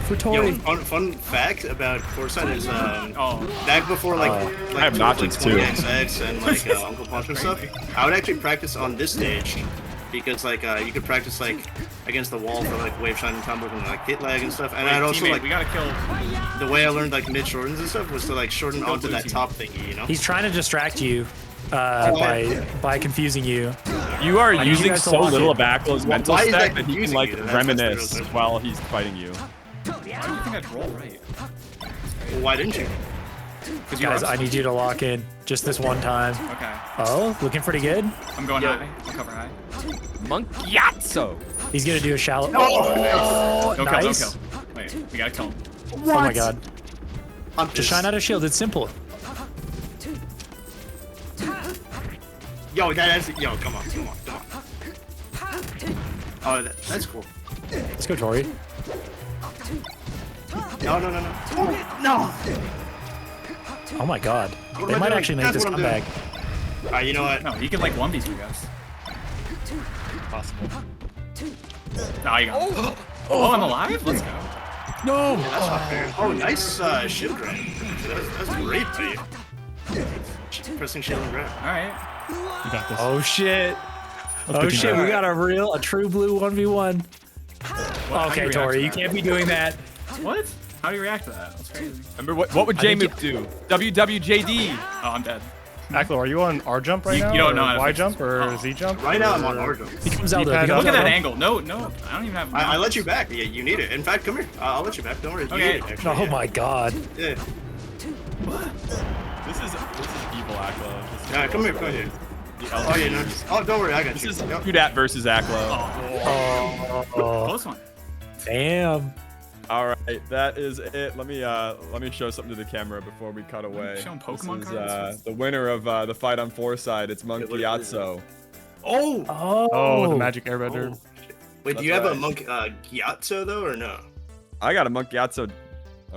For Tori. Yo, fun fact about Fourside is Oh, back before like I have notches, too. 20XX and like Uncle Punch and stuff. I would actually practice on this stage because like you could practice like against the wall for like wave shine and combo and like hit lag and stuff. And wait, I'd also teammate, like we gotta kill. the way I learned like mid shortens and stuff was to like shorten onto that top thingy, you know? He's trying to distract you by confusing you. You are need you using guys to so lock little in. of Aklo's mental why is that stack that he can confusing like you? That's reminisce the real while he's fighting you. Why do you think I'd roll right? Well, why didn't you? Guys, I need you to lock in just this one time. Okay. Oh, looking pretty good. I'm going high. I'll cover high. Monkiazzo. He's gonna do a shallow. Don't kill, nice. don't kill. Wait, we gotta kill him. Oh my god. I'm Just shine out a shield. It's simple. Yo, yo, come on. Oh, that's cool. Let's go, Tori. No. No. Oh my god. What They am I might doing? actually make That's this what I'm doing. comeback. Alright, you know what? No, he can like 1v3 us. Possible. Oh, you got him. Oh, I'm alive? Let's go. No. That's not fair. Oh, nice shield grab. That's great by you. Pressing shield and grab. Alright. You got this. Oh shit. Let's Oh go, shit. team. We got a true blue 1v1. How do Okay, you react Tori, to you that? can't be doing that. What? How do you react to that? That's crazy. Remember what would think J-Mook do? WWJD. Oh, I'm dead. Aklo, are you on R jump right You- now? you don't or know how to Y fix jump this. or Oh. Z jump? Right now I'm on or- Argo. Become Zelda. D-pad Become Look at that Zelda. angle. No, I don't even have. I let you back. Yeah, you need it. In fact, come here. I'll let you back. Don't worry. You Okay. need it, actually. Oh my god. Yeah. This is evil Aklo. This is Yeah, come here. Oh yeah, no. Oh, don't worry. I got This you. is Yep. Kudat versus Aklo. Oh. Close one. Damn. All right, that is it. Let me show something to the camera before we cut away. Showing Pokemon this cards? is the winner of the fight on Fourside. It's Monkiazzo. Oh. Oh, the magic airbender. Wait, do you That's have a right. monk Gyatso though, or no? I got a Monkiazzo.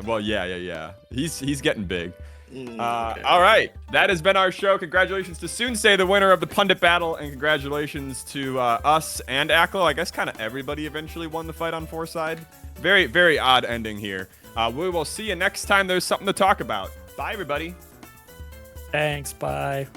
Well, yeah. He's getting big. Okay. All right, that has been our show. Congratulations to Soonsay, the winner of the pundit battle, and congratulations to us and Aklo. I guess kind of everybody eventually won the fight on Fourside. Very, very odd ending here. We will see you next time there's something to talk about. Bye, everybody. Thanks. Bye.